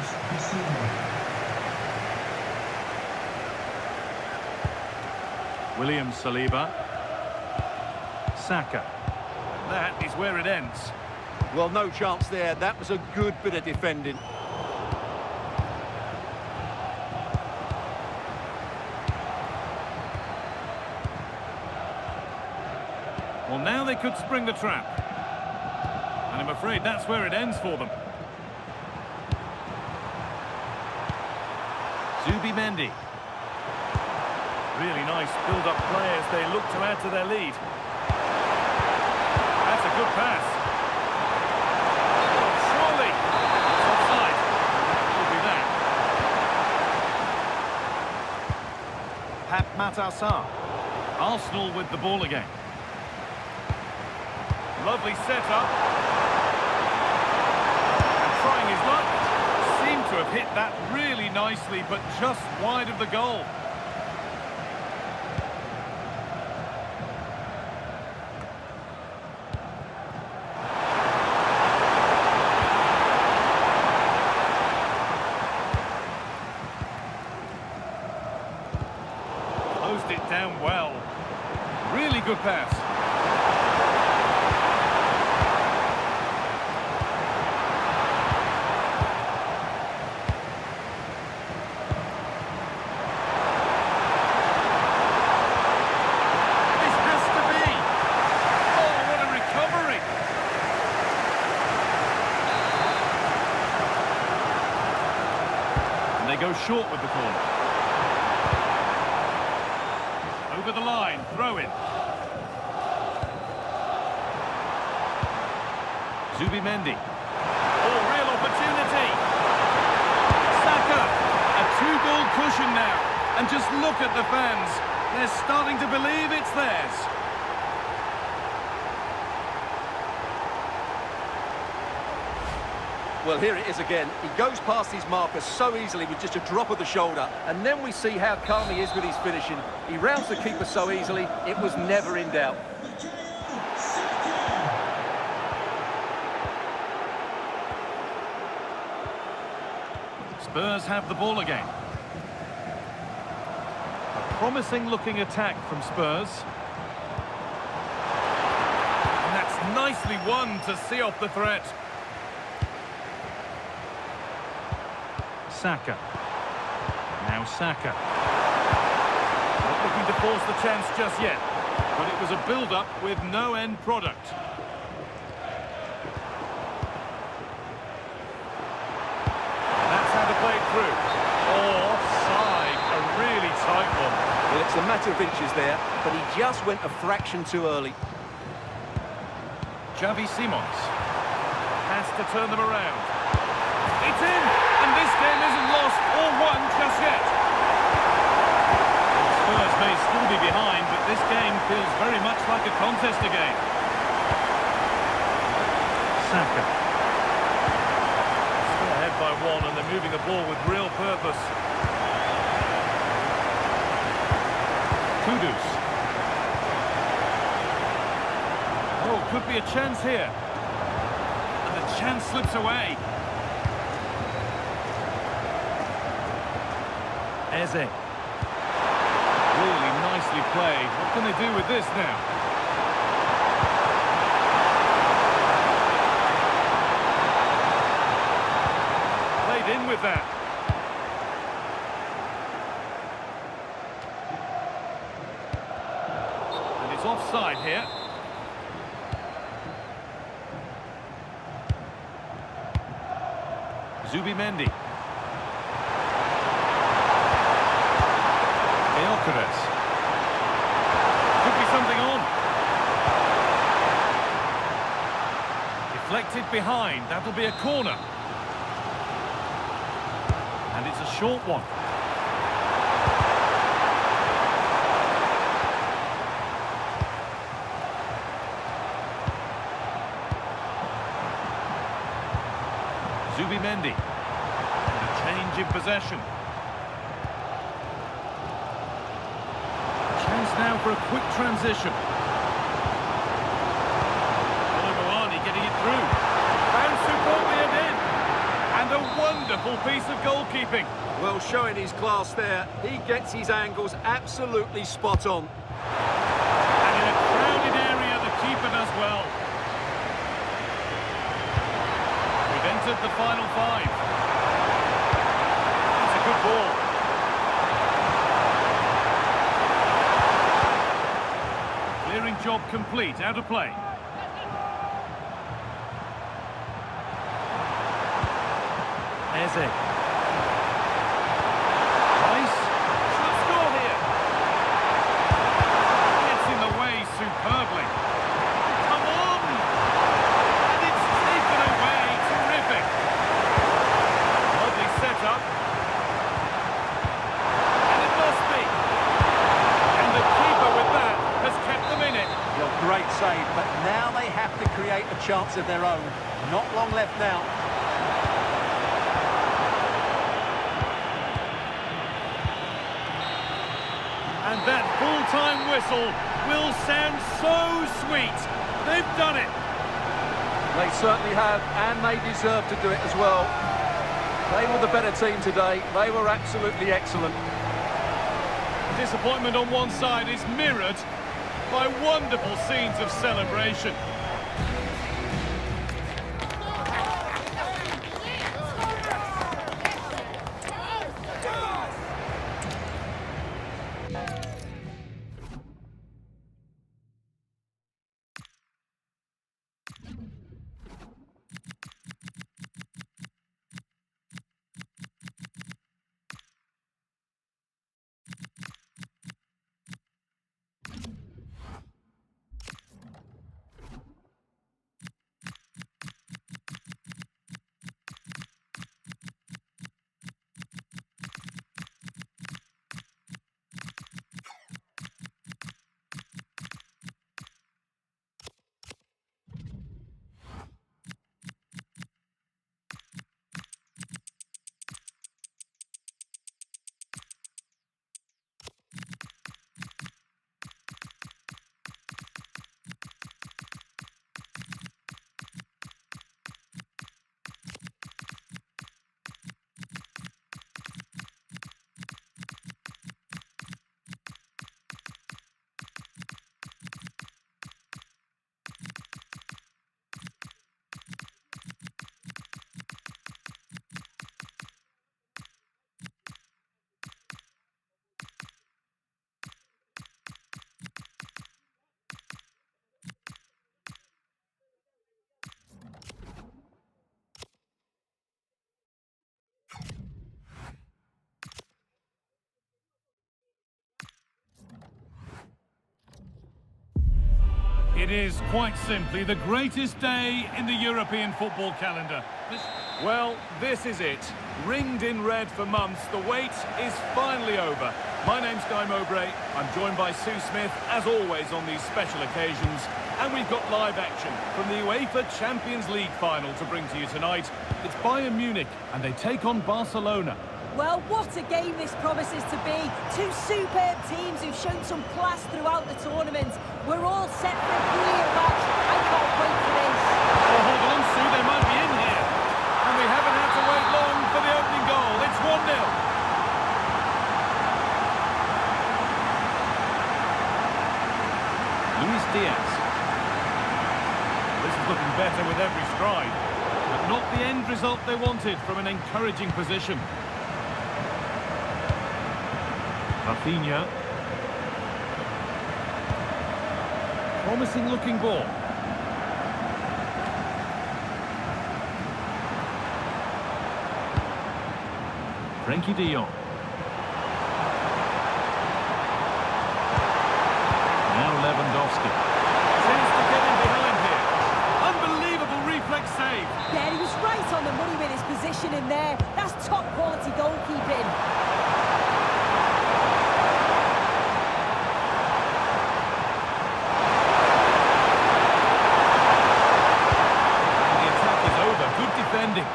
William Saliba. Saka. That is where it ends. Well, no chance there. That was a good bit of defending. Well, now they could spring the trap. And I'm afraid that's where it ends for them. Zubimendi. Really nice build-up play as they look to add to their lead. That's a good pass. Surely. It's offside. That will be that. Pap Matassar. Arsenal with the ball again. Lovely setup. And trying his luck. Seemed to have hit that really nicely, but just wide of the goal. Closed it down well. Really good pass. They go short with the corner. Over the line, throw in. Zubimendi. Oh, real opportunity. Saka, a two-goal cushion now. And just look at the fans. They're starting to believe it's theirs. Well, here it is again. He goes past his marker so easily with just a drop of the shoulder. And then we see how calm he is with his finishing. He rounds the keeper so easily, it was never in doubt. Spurs have the ball again. A promising-looking attack from Spurs. And that's nicely won to see off the threat. Saka. Now Saka. Not looking to force the chance just yet, but it was a build-up with no end product. That's how to play it through. Oh, offside, a really tight one. Well, it's a matter of inches there, but he just went a fraction too early. Xavi Simons has to turn them around. It's in, and this game isn't lost or won just yet. Spurs may still be behind, but this game feels very much like a contest again. Saka. ball with real purpose. Kudus. Oh, could be a chance here. And the chance slips away. Eze. Really nicely played. What can they do with this now? Played in with that. And it's offside here. Zubimendi. Could be something on. Deflected behind. That'll be a corner. And it's a short one. Zubimendi. And a change in possession. Now for a quick transition. Getting it through. And superbly in. And a wonderful piece of goalkeeping. Well, showing his class there, he gets his angles absolutely spot on. And in a crowded area, the keeper does well. We've entered the final 5. It's a good ball. Clearing job complete, out of play. Eze. Rice. Should score here. Gets in the way superbly. Come on! And it's taken away. Terrific. Lovely setup. And it must be. And the keeper with that has kept them in it. Well, great save, but now they have to create a chance of their own. Not long left now. And that full-time whistle will sound so sweet. They've done it. They certainly have, and they deserve to do it as well. They were the better team today. They were absolutely excellent. Disappointment on one side is mirrored by wonderful scenes of celebration. It is quite simply the greatest day in the European football calendar. Well, this is it. ringed in red for months, the wait is finally over. My name's Guy Mowbray. I'm joined by Sue Smith, as always on these special occasions. And we've got live action from the UEFA Champions League final to bring to you tonight. It's Bayern Munich, and they take on Barcelona. Well, what a game this promises to be. Two superb teams who've shown some class throughout the tournament. We're all set for a brilliant match. I can't wait for this. Oh, hold on, Sue, they might be in here. And we haven't had to wait long for the opening goal. It's 1-0. Luis Diaz. This is looking better with every stride. But not the end result they wanted from an encouraging position. Rafinha. Promising looking ball. Frankie de Jong. Now Lewandowski. Chance to get in behind here. Unbelievable reflex save. Yeah, he was right on the money with his position in there. That's top quality goalkeeping. The attack is over. Good defending.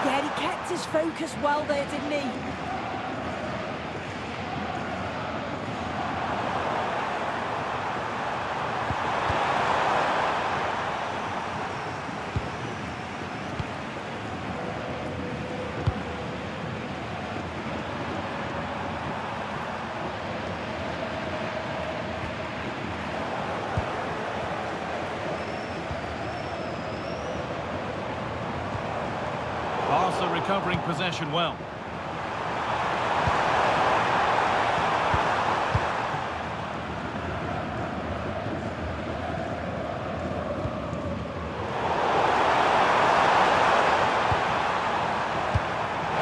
Yeah, he kept his focus well there, didn't he? Barca recovering possession well.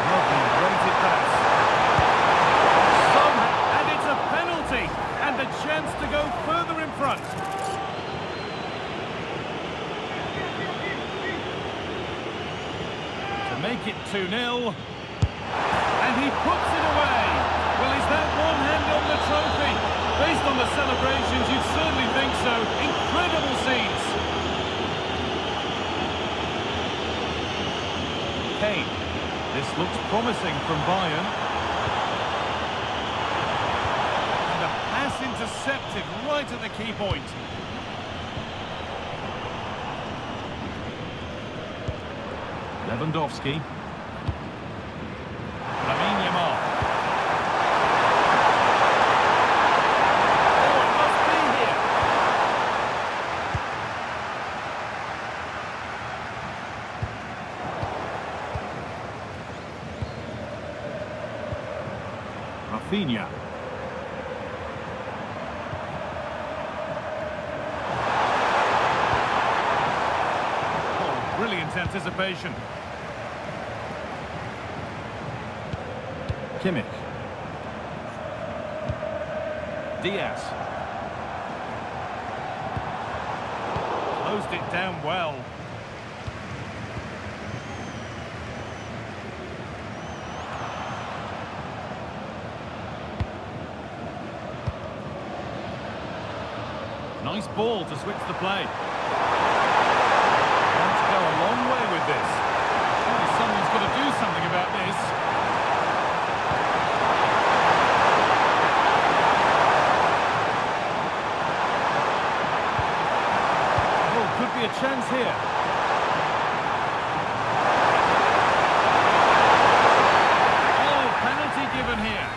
Lovely, weighted pass. Somehow, and it's a penalty, and the chance to go further in front. Make it 2-0, and he puts it away. Well, is that one hand on the trophy? Based on the celebrations, you'd certainly think so. Incredible scenes. Kane. This looks promising from Bayern. And the pass intercepted right at the key point. Lewandowski. Lamine Yamal. Oh, it must be here. Rafinha. Oh, brilliant anticipation. Kimmich. Diaz. Closed it down well. Nice ball to switch the play. Want to go a long way with this. Surely someone's got to do something about this. Could be a chance here. Oh, penalty given here.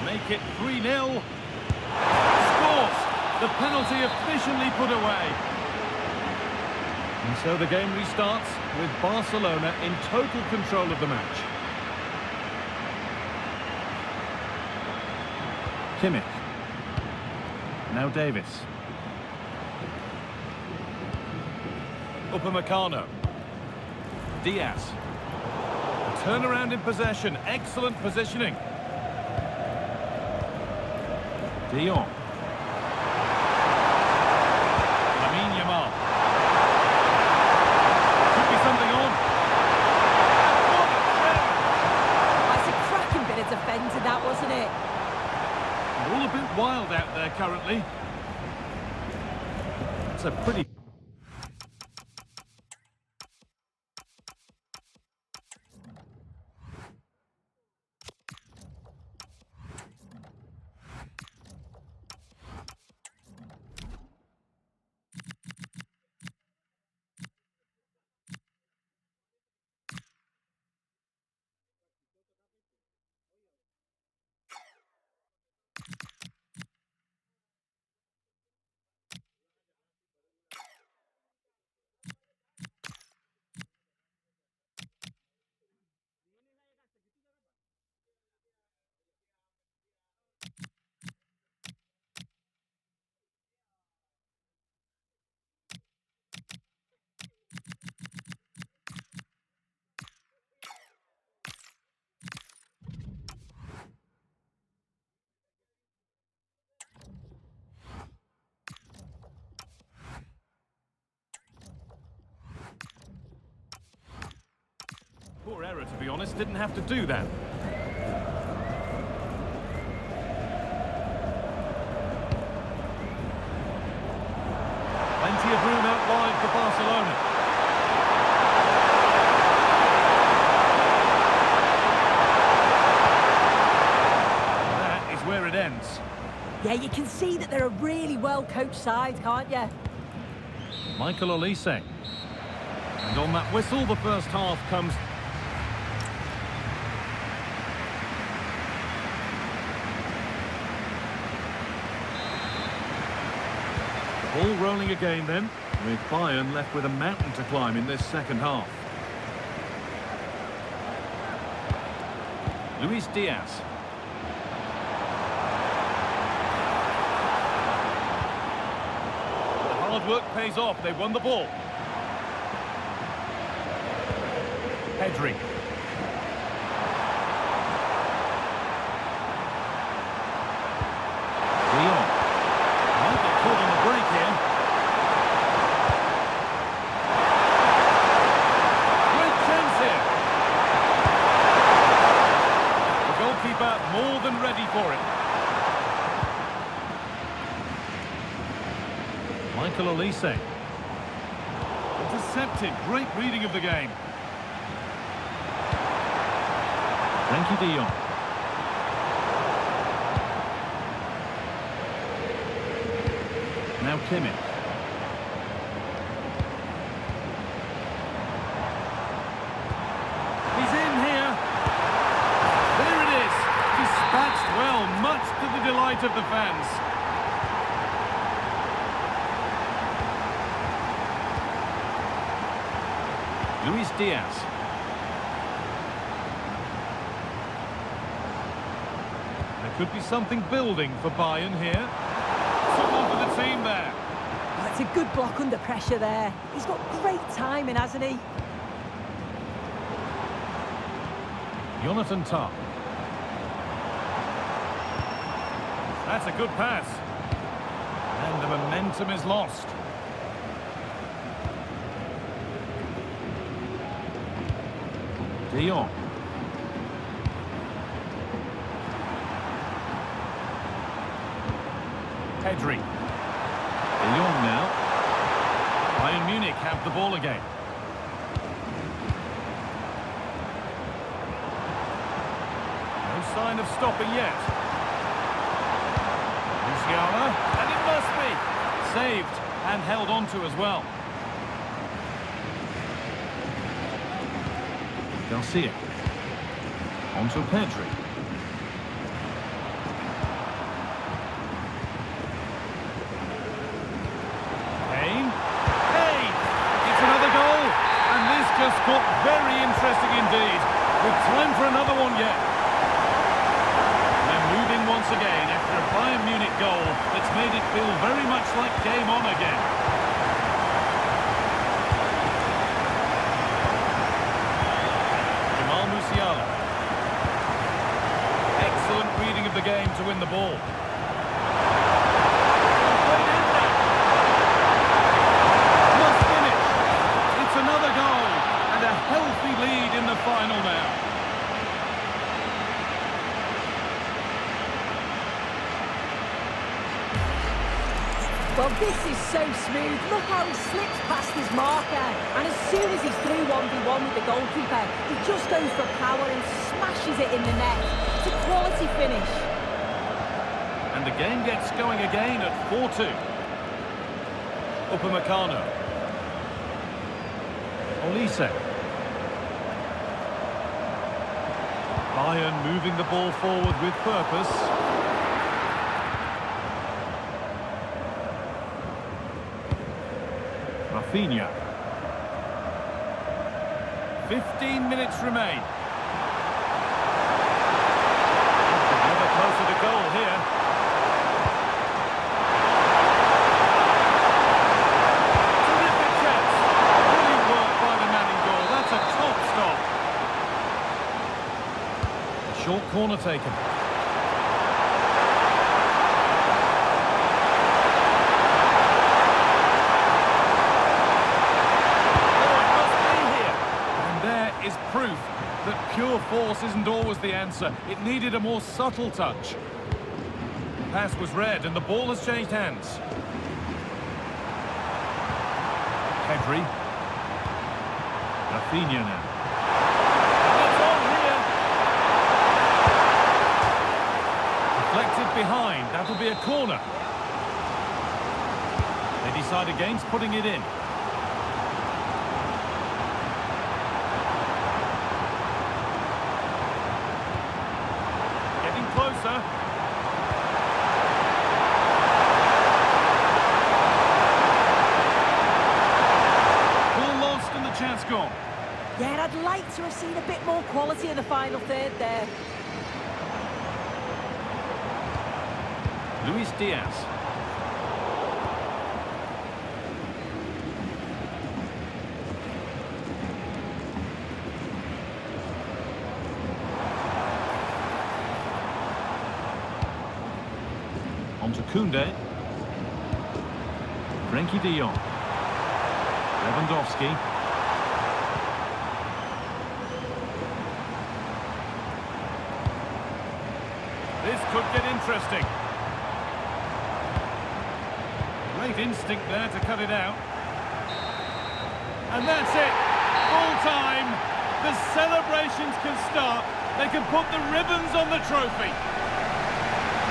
Make it 3-0. Scores. The penalty efficiently put away. And so the game restarts with Barcelona in total control of the match. Kimmich. Now Davis. Upamecano. Diaz. A turnaround in possession. Excellent positioning. De Jong. Lamine Yamal. Could be something on. What a challenge! That's a cracking bit of defending, that, wasn't it? All a bit wild out there currently. It's a pretty... Poor error, to be honest. Didn't have to do that. Plenty of room out wide for Barcelona. That is where it ends. Yeah, you can see that they're a really well-coached side, can't you? Michael Olise. And on that whistle, the first half comes... Ball rolling again then, with Bayern left with a mountain to climb in this second half. Luis Diaz. The hard work pays off, they won the ball. Pedri. De Jong. Might get caught on the break here. Great chance here. The goalkeeper more than ready for it. Michael Olise. Intercepted. Great reading of the game. Frankie de Jong. Now Kimmich. He's in here. There it is. Dispatched well, much to the delight of the fans. Luis Diaz. There could be something building for Bayern here. Someone for the team there. Oh, it's a good block under pressure there. He's got great timing, hasn't he? Jonathan Tah. That's a good pass. And the momentum is lost. De Jong. Pedri. De Jong now. Bayern Munich have the ball again. No sign of stopping yet. Musiala, and it must be saved and held onto as well. Garcia. Onto Pedri. Just got very interesting indeed, with time for another one yet. They're moving once again after a Bayern Munich goal that's made it feel very much like game on again. Musiala. Excellent reading of the game to win the ball. Well, this is so smooth. Look how he slips past his marker. And as soon as he's through 1v1 with the goalkeeper, he just goes for power and smashes it in the net. It's a quality finish. And the game gets going again at 4-2. Upamecano. Olise. Bayern moving the ball forward with purpose. Rafinha. 15 minutes remain. Never closer to goal here. Terrific chance. Brilliant work by the man in goal. That's a top stop. A short corner taken. Is proof that pure force isn't always the answer. It needed a more subtle touch. The pass was read and the ball has changed hands. Pedri. Rafinha now. It's on here. Deflected behind. That'll be a corner. They decide against putting it in. Closer. Ball lost and the chance gone. Yeah, I'd like to have seen a bit more quality in the final third there. Luis Diaz. On to Koundé. Frenkie de Jong. Lewandowski. This could get interesting. Great instinct there to cut it out. And that's it. Full time. The celebrations can start. They can put the ribbons on the trophy.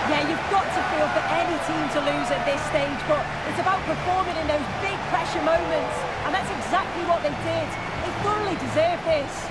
Yeah, you've got to feel for any team to lose at this stage, but it's about performing in those big pressure moments, and that's exactly what they did. They thoroughly deserve this.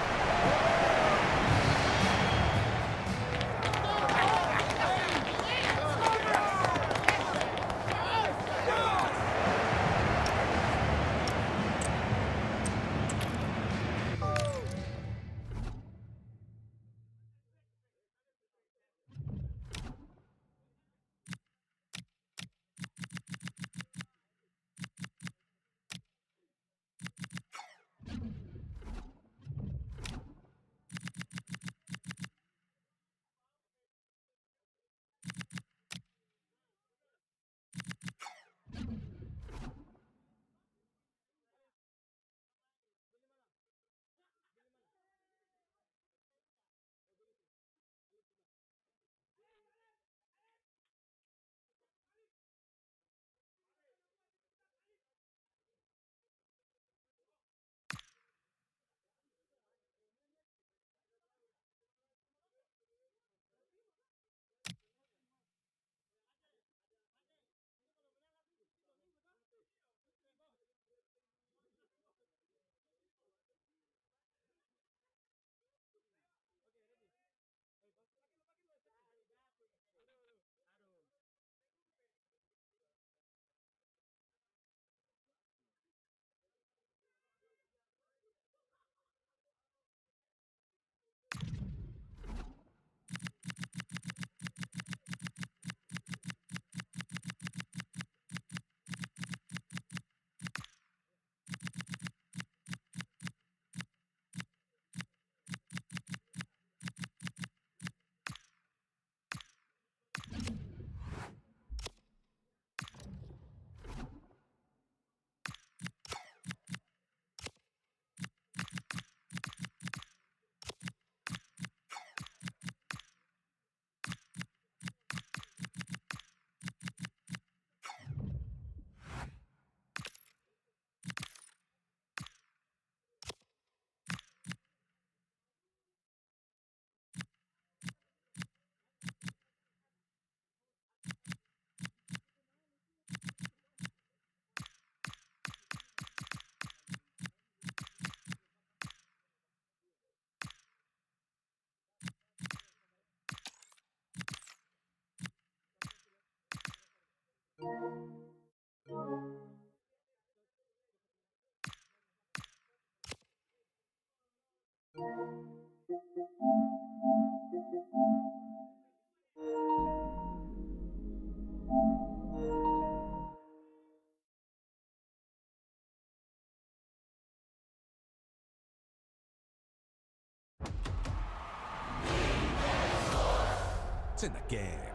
It's in the game.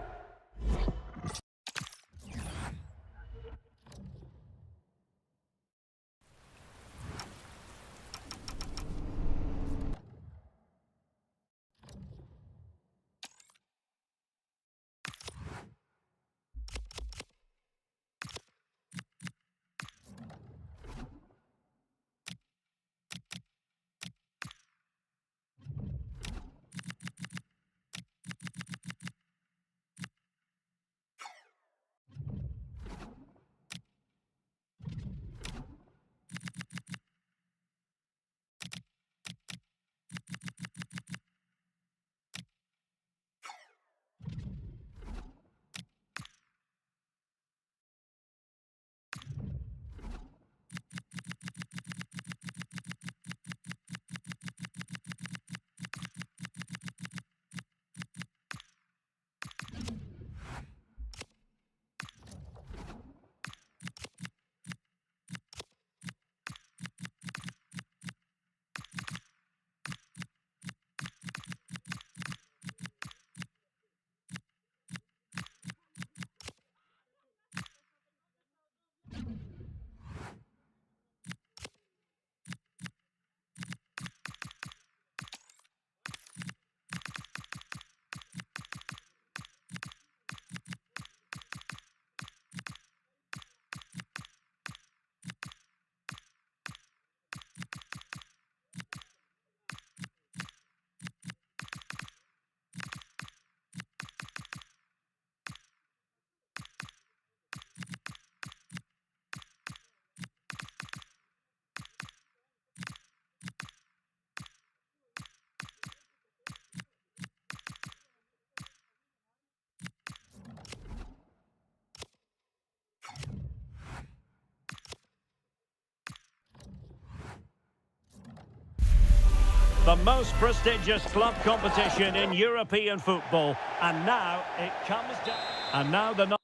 The most prestigious club competition in European football. And now it comes down. And now the...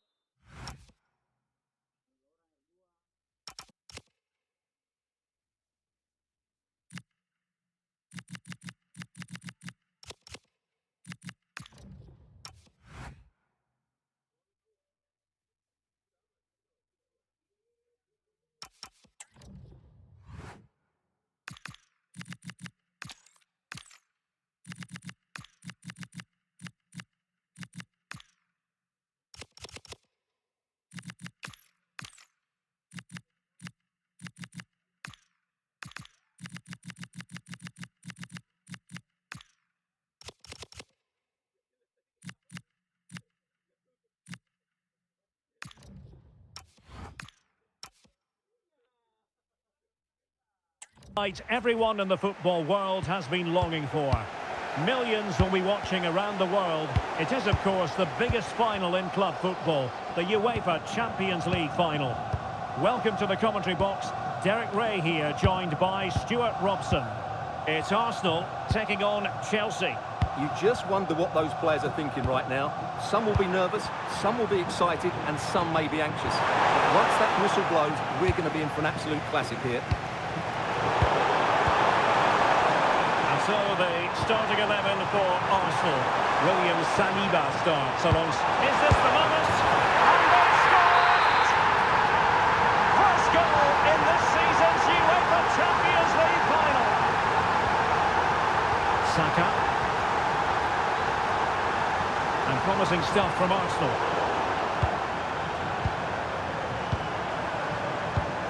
Everyone in the football world has been longing for. Millions will be watching around the world. It is, of course, the biggest final in club football, the UEFA Champions League final. Welcome to the commentary box. Derek Ray here, joined by Stuart Robson. It's Arsenal taking on Chelsea. You just wonder what those players are thinking right now. Some will be nervous, some will be excited, and some may be anxious. But once that whistle blows, we're going to be in for an absolute classic here. So the starting 11 for Arsenal. William Saliba starts along. Is this the moment? And they scored! First goal in this season's UEFA Champions League final. Saka. And promising stuff from Arsenal.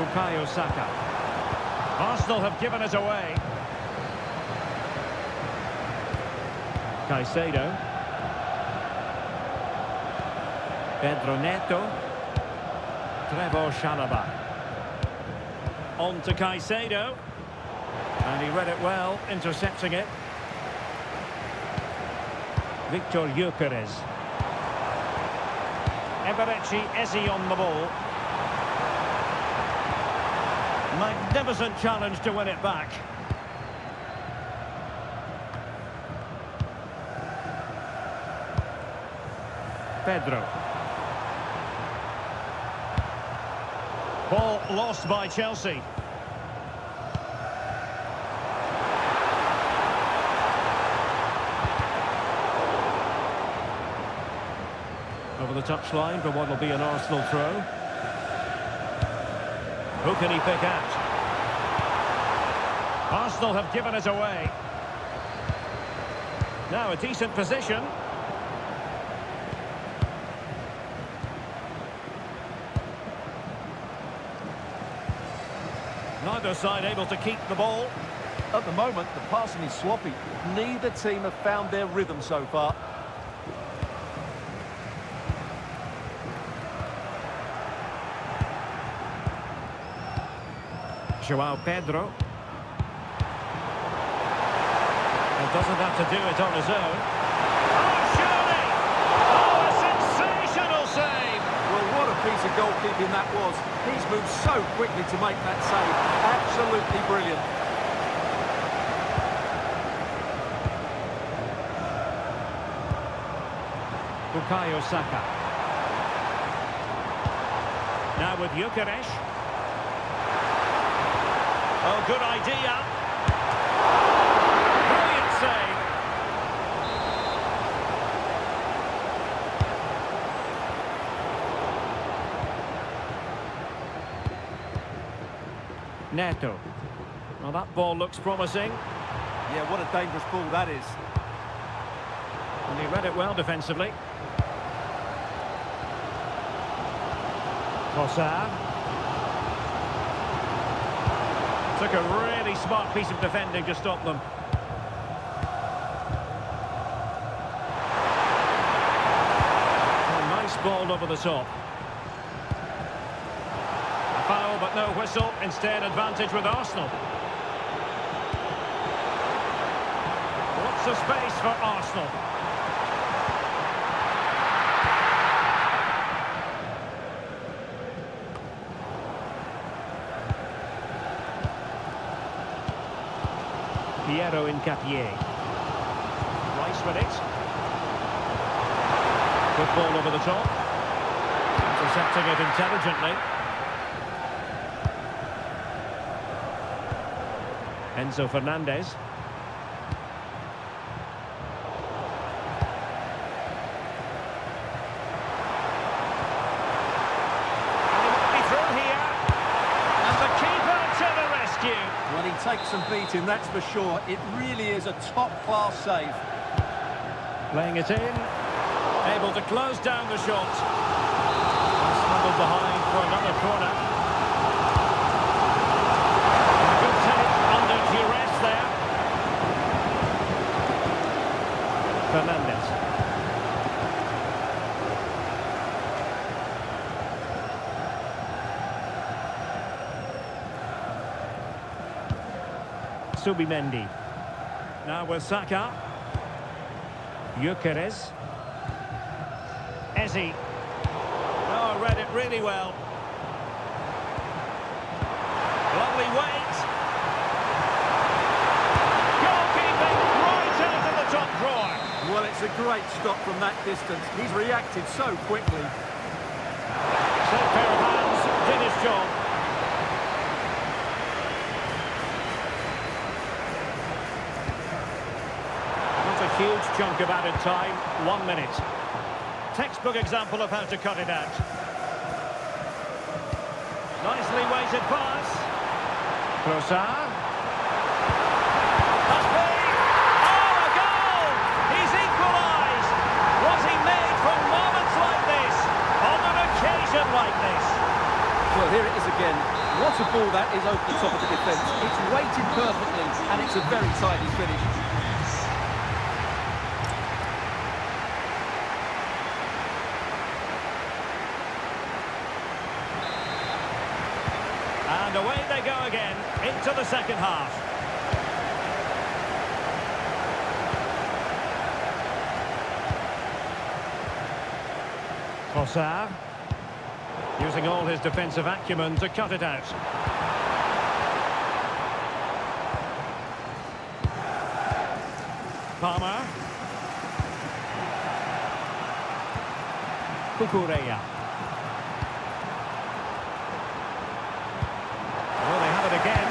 Bukayo Saka. Arsenal have given it away. Caicedo. Pedro Neto. Trevor Chalobah. On to Caicedo. And he read it well, intercepting it. Victor Gyökeres. Eberechi Eze on the ball. Magnificent challenge to win it back. Pedro. Ball lost by Chelsea. touchline for what will be an Arsenal throw. Who can he pick out? Arsenal have given it away. Now a decent position. Neither side able to keep the ball. At the moment, the passing is sloppy. Neither team have found their rhythm so far. João Pedro. And doesn't have to do it on his own. Oh, surely! Oh, a sensational save! Well, what a piece of goalkeeping that was. He's moved so quickly to make that save. Absolutely brilliant. Bukayo Saka. Now with Gyökeres. Oh, good idea. Brilliant save. Neto. Well, that ball looks promising. Yeah, what a dangerous ball that is. And he read it well defensively. Trossard. Took a really smart piece of defending to stop them. A nice ball over the top. A foul but no whistle. Instead advantage with Arsenal. Lots of space for Arsenal. Piero Incapié. Rice with it. Good ball over the top. Intercepting it intelligently. Enzo Fernandez. Well, he takes some beating, that's for sure. It really is a top-class save. Playing it in. Able to close down the shot. Smuggled behind for another corner. Good take under duress there. Fernandez. Subimendi. Now with Saka. Gyökeres. Eze. Oh, read it really well. Lovely weight. Goalkeeping right out of the top drawer. Well, it's a great stop from that distance. He's reacted so quickly. Set pair of hands, did his job. Huge chunk of added time, 1 minute. Textbook example of how to cut it out. Nicely weighted pass. Trossard. That's big. Oh, a goal! He's equalised. Was he made from moments like this? On an occasion like this? Well, here it is again. What a ball that is over the top of the defence. It's weighted perfectly, and it's a very tidy finish. And away they go again, into the second half. Trossard, using all his defensive acumen to cut it out. Palmer. Cucurella. Well, they have it again.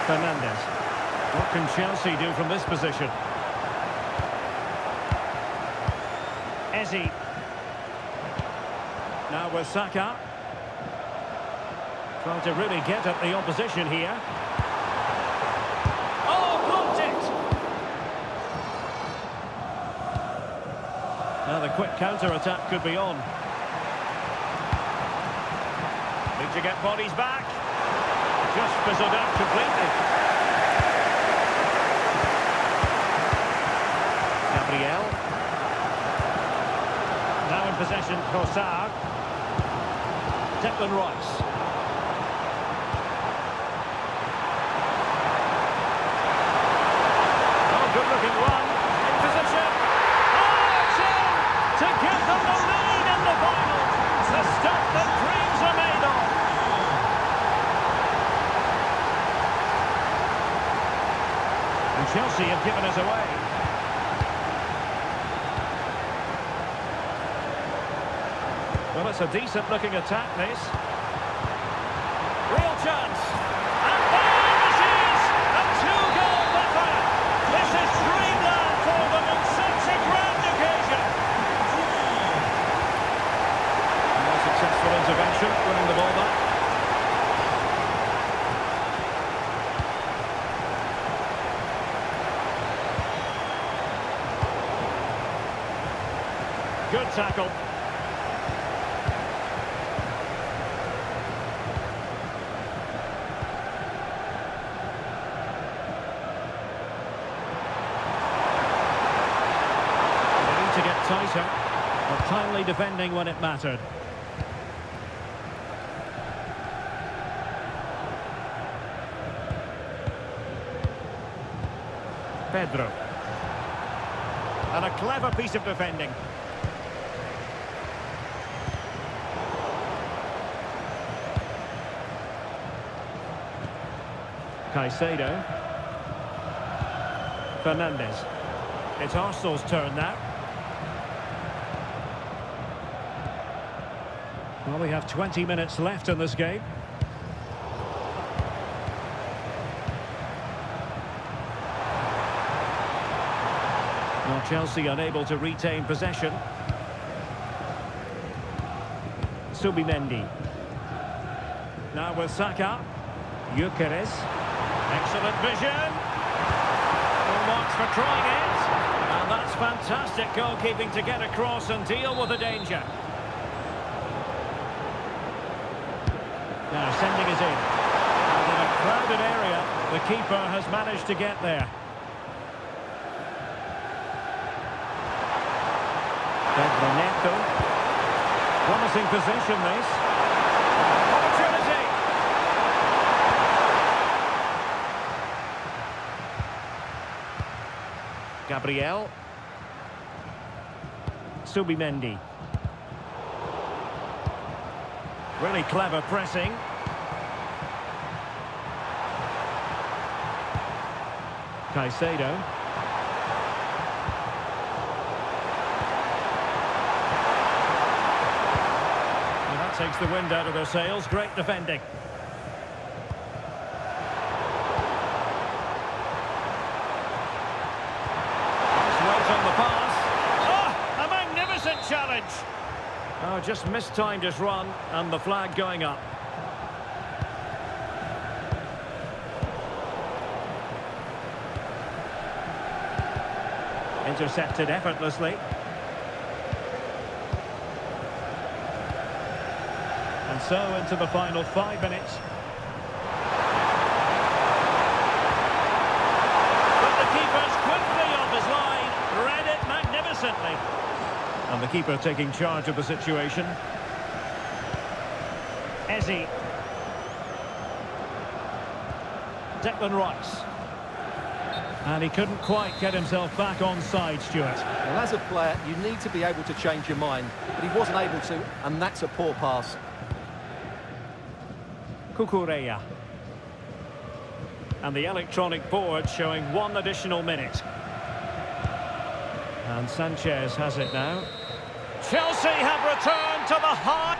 Fernandez. What can Chelsea do from this position? Eze. Now with Saka. Trying to really get at the opposition here. Oh, blocked it! Now the quick counter-attack could be on. Need to get bodies back. Just fizzled out completely. Gabriel. Now in possession, Trossard. Declan Rice. Oh, good-looking one. In position. Oh, it's in! To give them the lead in the final. The stuff that dreams are made of. And Chelsea have given us away. Well, it's a decent-looking attack, this. Real chance. And there this is! A two-goal buffer. This is dreamland for them on such a grand occasion. And a successful intervention, winning the ball back. Good tackle. To get tighter, but timely defending when it mattered. Pedro. And a clever piece of defending. Caicedo. Fernandes. It's Arsenal's turn now. Well, we have 20 minutes left in this game. Now Chelsea unable to retain possession. Subimendi. Now with Saka. Gyökeres. Excellent vision. Full marks for trying it. And that's fantastic goalkeeping to get across and deal with the danger. Now sending it in. And in a crowded area, the keeper has managed to get there. Pedro Neto. Promising position, this. Opportunity. Gabriel. Subimendi. Really clever pressing. Caicedo. And that takes the wind out of their sails. Great defending. Nice weight on the pass. Oh, a magnificent challenge. Oh, just mistimed his run, and the flag going up. Intercepted effortlessly. And so into the final 5 minutes. But the keeper's quickly off his line, read it magnificently. And the keeper taking charge of the situation. Eze. Declan Rice. And he couldn't quite get himself back on side, Stuart. Well, as a player, you need to be able to change your mind, but he wasn't able to, and that's a poor pass. Cucurella. And the electronic board showing 1 additional minute. And Sanchez has it now. Chelsea have returned to the heart.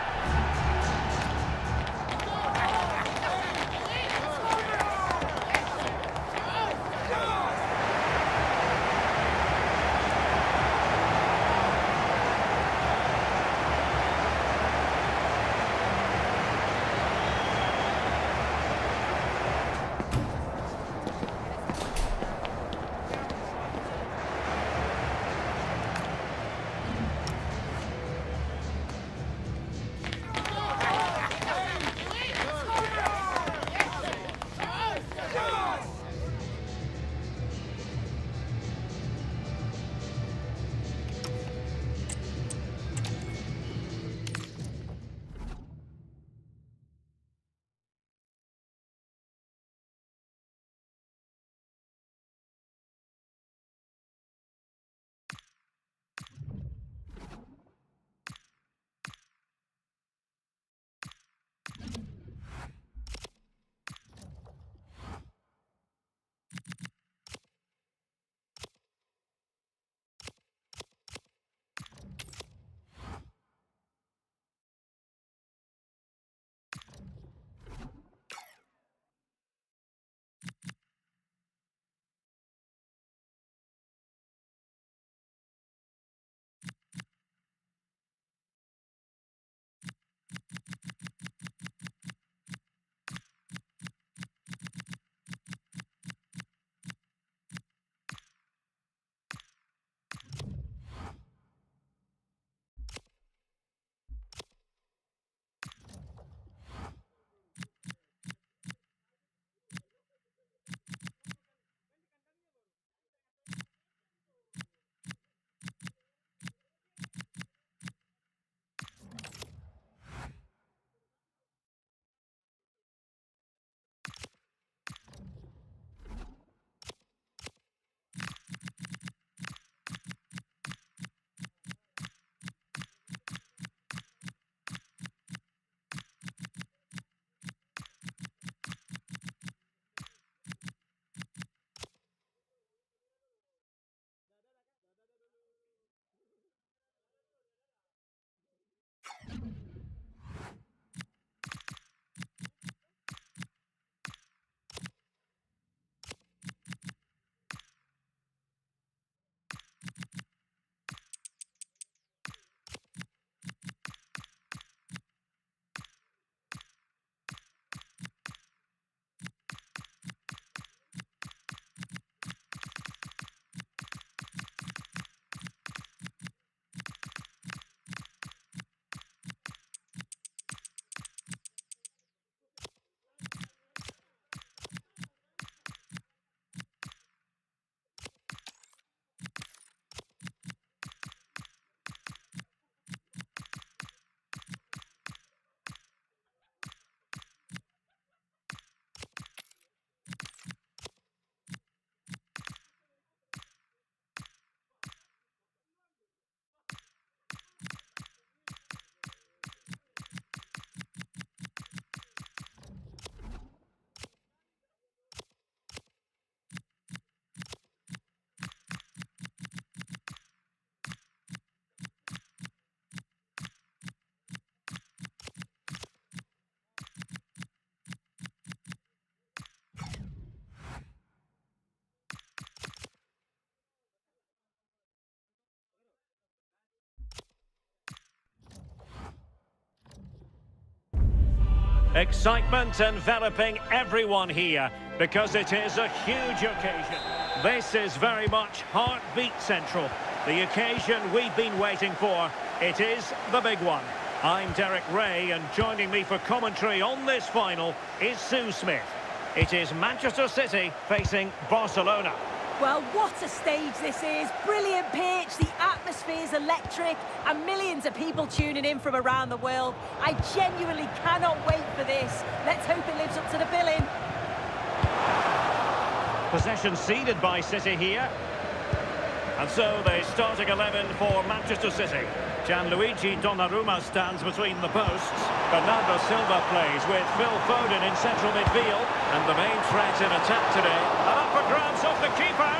Excitement enveloping everyone here because it is a huge occasion. This is very much heartbeat central. The occasion we've been waiting for. It is the big one. I'm Derek Ray, and joining me for commentary on this final is Sue Smith. It is Manchester City facing Barcelona. Well, what a stage this is. Brilliant pitch, the atmosphere's electric, and millions of people tuning in from around the world. I genuinely cannot wait for this. Let's hope it lives up to the billing. Possession ceded by City here. And so the starting 11 for Manchester City. Gianluigi Donnarumma stands between the posts. Bernardo Silva plays with Phil Foden in central midfield. And the main threat in attack today. And up for grabs off the keeper.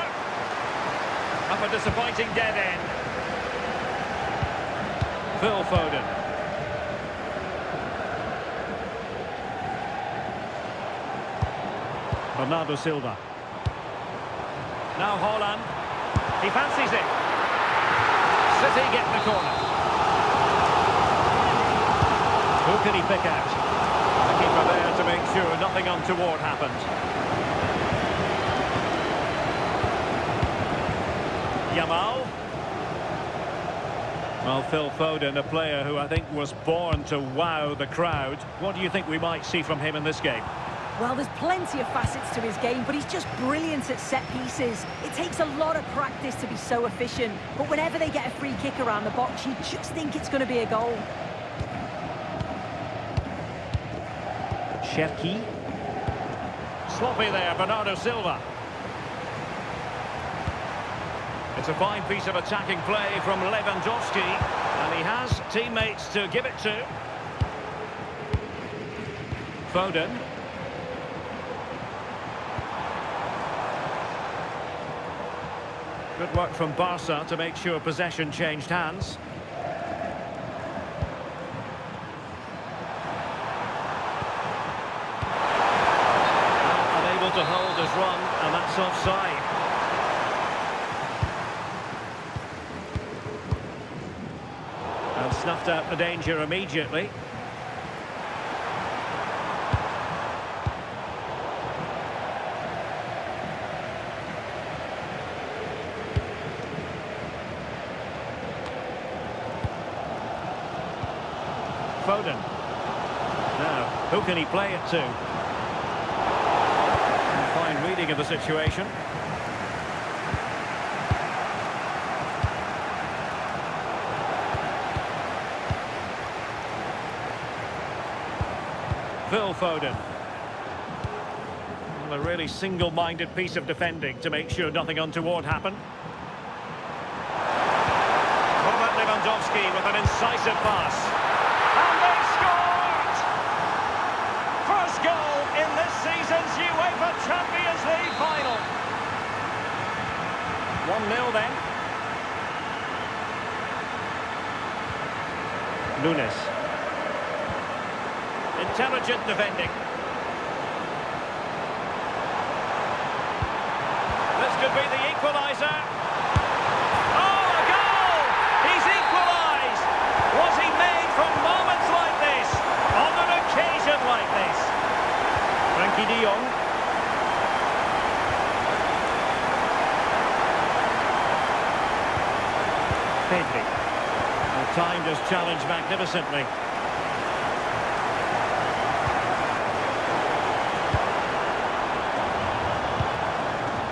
Up a disappointing dead end. Phil Foden. Bernardo Silva. Now Haaland. He fancies it. City get the corner. Who can he pick out? The keeper there to make sure nothing untoward happened. Yamal. Well, Phil Foden, a player who I think was born to wow the crowd. What do you think we might see from him in this game? Well, there's plenty of facets to his game, but he's just brilliant at set pieces. It takes a lot of practice to be so efficient, but whenever they get a free kick around the box, you just think it's going to be a goal. Cherki. Sloppy there, Bernardo Silva. It's a fine piece of attacking play from Lewandowski, and he has teammates to give it to. Foden. Good work from Barca to make sure possession changed hands. Unable to hold his run, and that's offside. And snuffed out the danger immediately. Foden. Now, who can he play it to? Fine reading of the situation. Phil Foden. Well, a really single-minded piece of defending to make sure nothing untoward happened. Robert Lewandowski with an incisive pass. And they scored! First goal in this season's UEFA Champions League final. 1-0 then. Nunes. Intelligent defending. This could be the equaliser. Oh, a goal! He's equalised! Was he made from moments like this? On an occasion like this? Frankie de Jong. Pedri. Well, timed his challenge magnificently.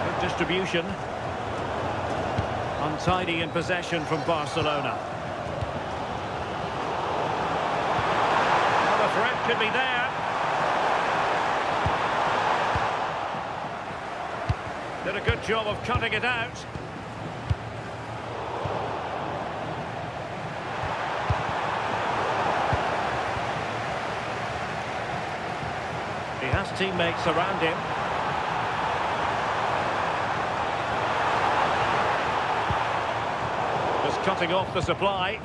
Good distribution. Untidy in possession from Barcelona. Well, the threat could be there. Did a good job of cutting it out. He has teammates around him. Just cutting off the supply.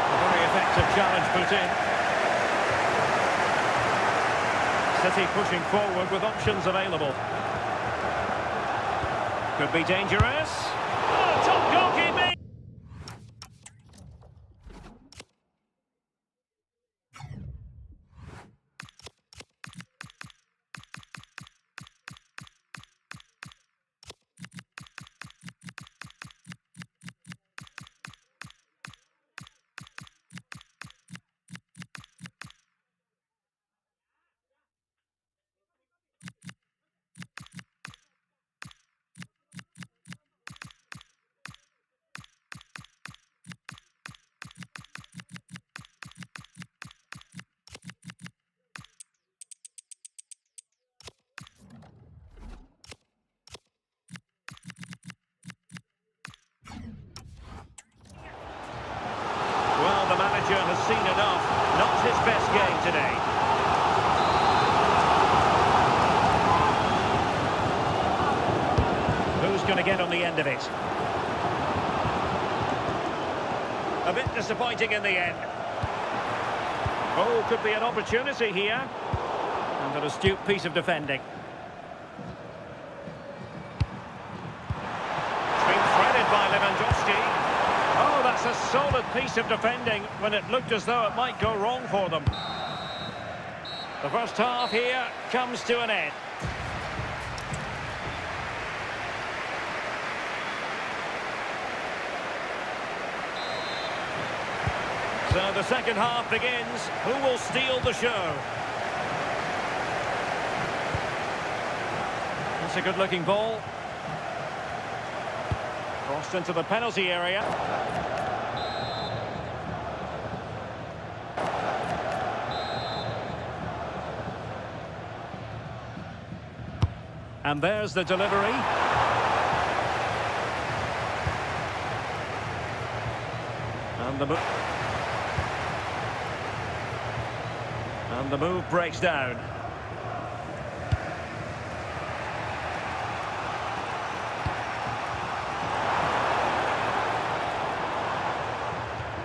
A very effective challenge put in. City pushing forward with options available. Could be dangerous. Oh, top goalkeeping! Well, the manager has seen enough. Not his best game today. Who's going to get on the end of it? A bit disappointing in the end. Oh, could be an opportunity here. And an astute piece of defending. It's been threaded by Lewandowski. Oh, that's a solid piece of defending when it looked as though it might go wrong for them. The first half here comes to an end. So the second half begins. Who will steal the show? It's a good-looking ball. Crossed into the penalty area. And there's the delivery. And the move breaks down.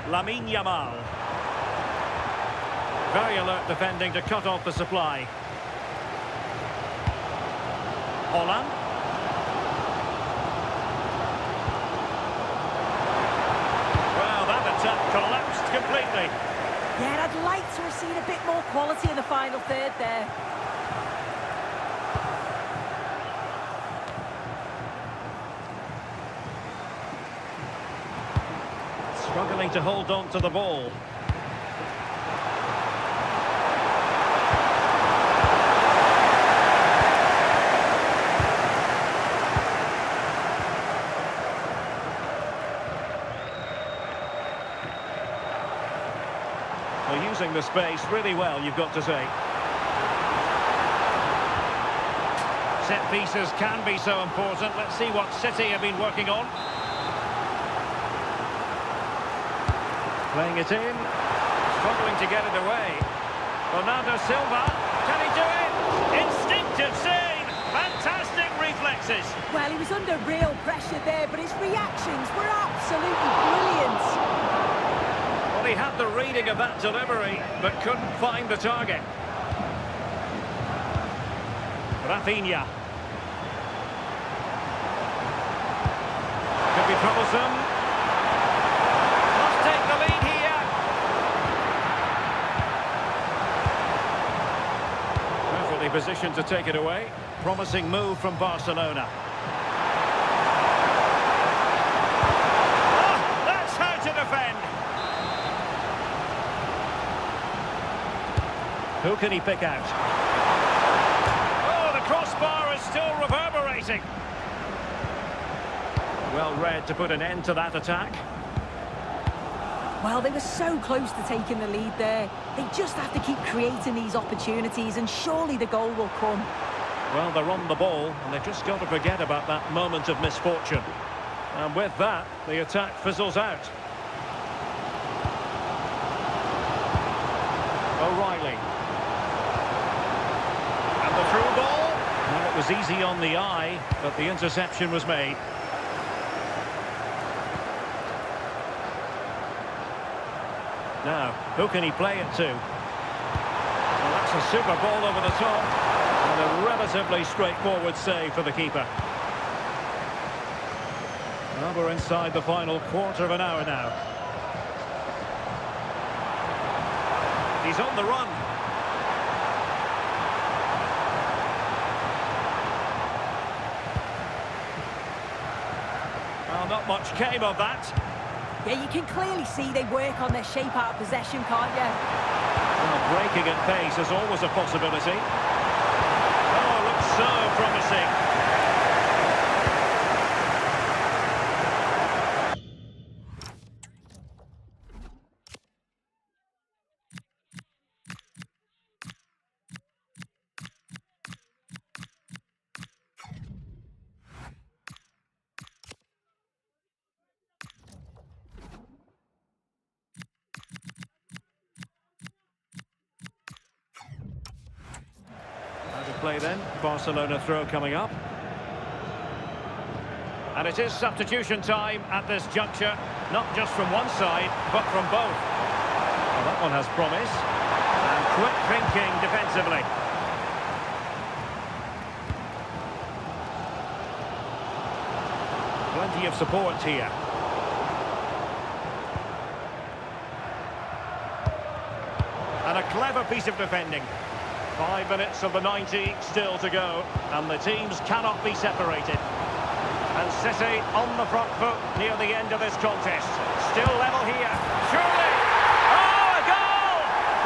Lamine Yamal. Very alert defending to cut off the supply. Holland. Well, that attack collapsed completely. Yeah, I'd like to have seen a bit more quality in the final third there. Struggling to hold on to the ball. They're using the space really well, you've got to say. Set pieces can be so important. Let's see what City have been working on. Playing it in, struggling to get it away. Bernardo Silva, can he do it? Instinctive save, fantastic reflexes. Well, he was under real pressure there, but his reactions were absolutely brilliant. Well, he had the reading of that delivery, but couldn't find the target. Rafinha. Could be troublesome. Position to take it away. Promising move from Barcelona. Oh, that's how to defend. Who can he pick out? Oh, the crossbar is still reverberating. Well read to put an end to that attack. Well, they were so close to taking the lead there. They just have to keep creating these opportunities and surely the goal will come. Well, they're on the ball and they've just got to forget about that moment of misfortune. And with that, the attack fizzles out. O'Reilly. And the through ball. Well, it was easy on the eye, but the interception was made. Now, who can he play it to? Well, that's a super ball over the top. And a relatively straightforward save for the keeper. Well, we're inside the final quarter of an hour now. He's on the run. Well, not much came of that. Yeah, you can clearly see they work on their shape out of possession, can't you? Well, breaking at pace is always a possibility. Oh, looks so promising. Play then, Barcelona throw coming up. And it is substitution time at this juncture, not just from one side, but from both. Well, that one has promise. And quick thinking defensively. Plenty of support here. And a clever piece of defending. 5 minutes of the 90 still to go, and the teams cannot be separated. And City on the front foot near the end of this contest. Still level here. Surely! Oh, a goal!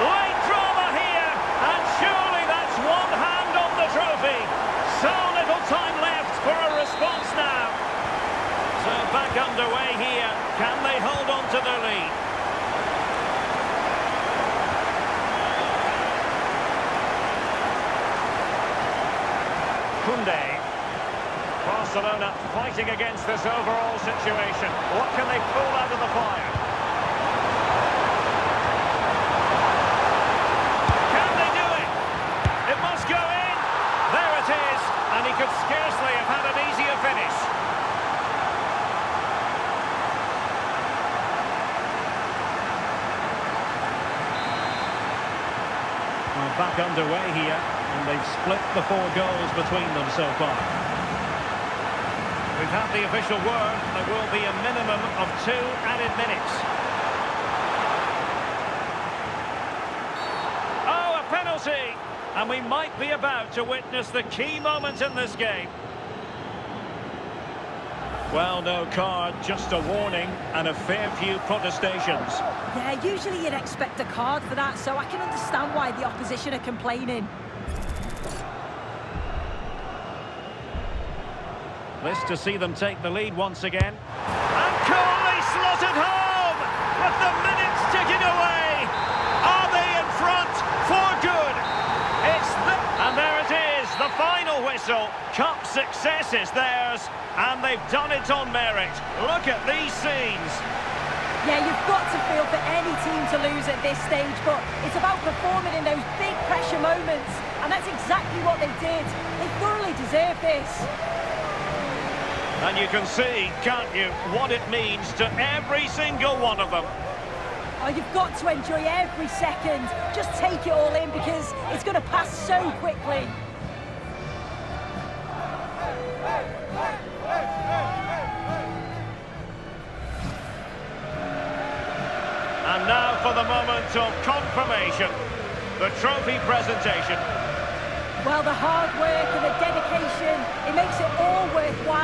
Late drama here, and surely that's one hand on the trophy. So little time left for a response now. So back underway here. Can they hold on to their lead? Barcelona fighting against this overall situation. What can they pull out of the fire? Can they do it? It must go in. There it is. And he could scarcely have had an easier finish. Well, back underway here. And they've split the 4 goals between them so far. We've had the official word. There will be a minimum of 2 added minutes. Oh, a penalty! And we might be about to witness the key moment in this game. Well, no card, just a warning and a fair few protestations. Yeah, usually you'd expect a card for that, so I can understand why the opposition are complaining. This to see them take the lead once again. And coolly slotted home! With the minutes ticking away! Are they in front for good? And there it is, the final whistle. Cup success is theirs, and they've done it on merit. Look at these scenes. Yeah, you've got to feel for any team to lose at this stage, but it's about performing in those big pressure moments, and that's exactly what they did. They thoroughly deserve this. And you can see, can't you, what it means to every single one of them. Oh, you've got to enjoy every second. Just take it all in because it's going to pass so quickly. And now for the moment of confirmation, the trophy presentation. Well, the hard work and the dedication, it makes it all worthwhile.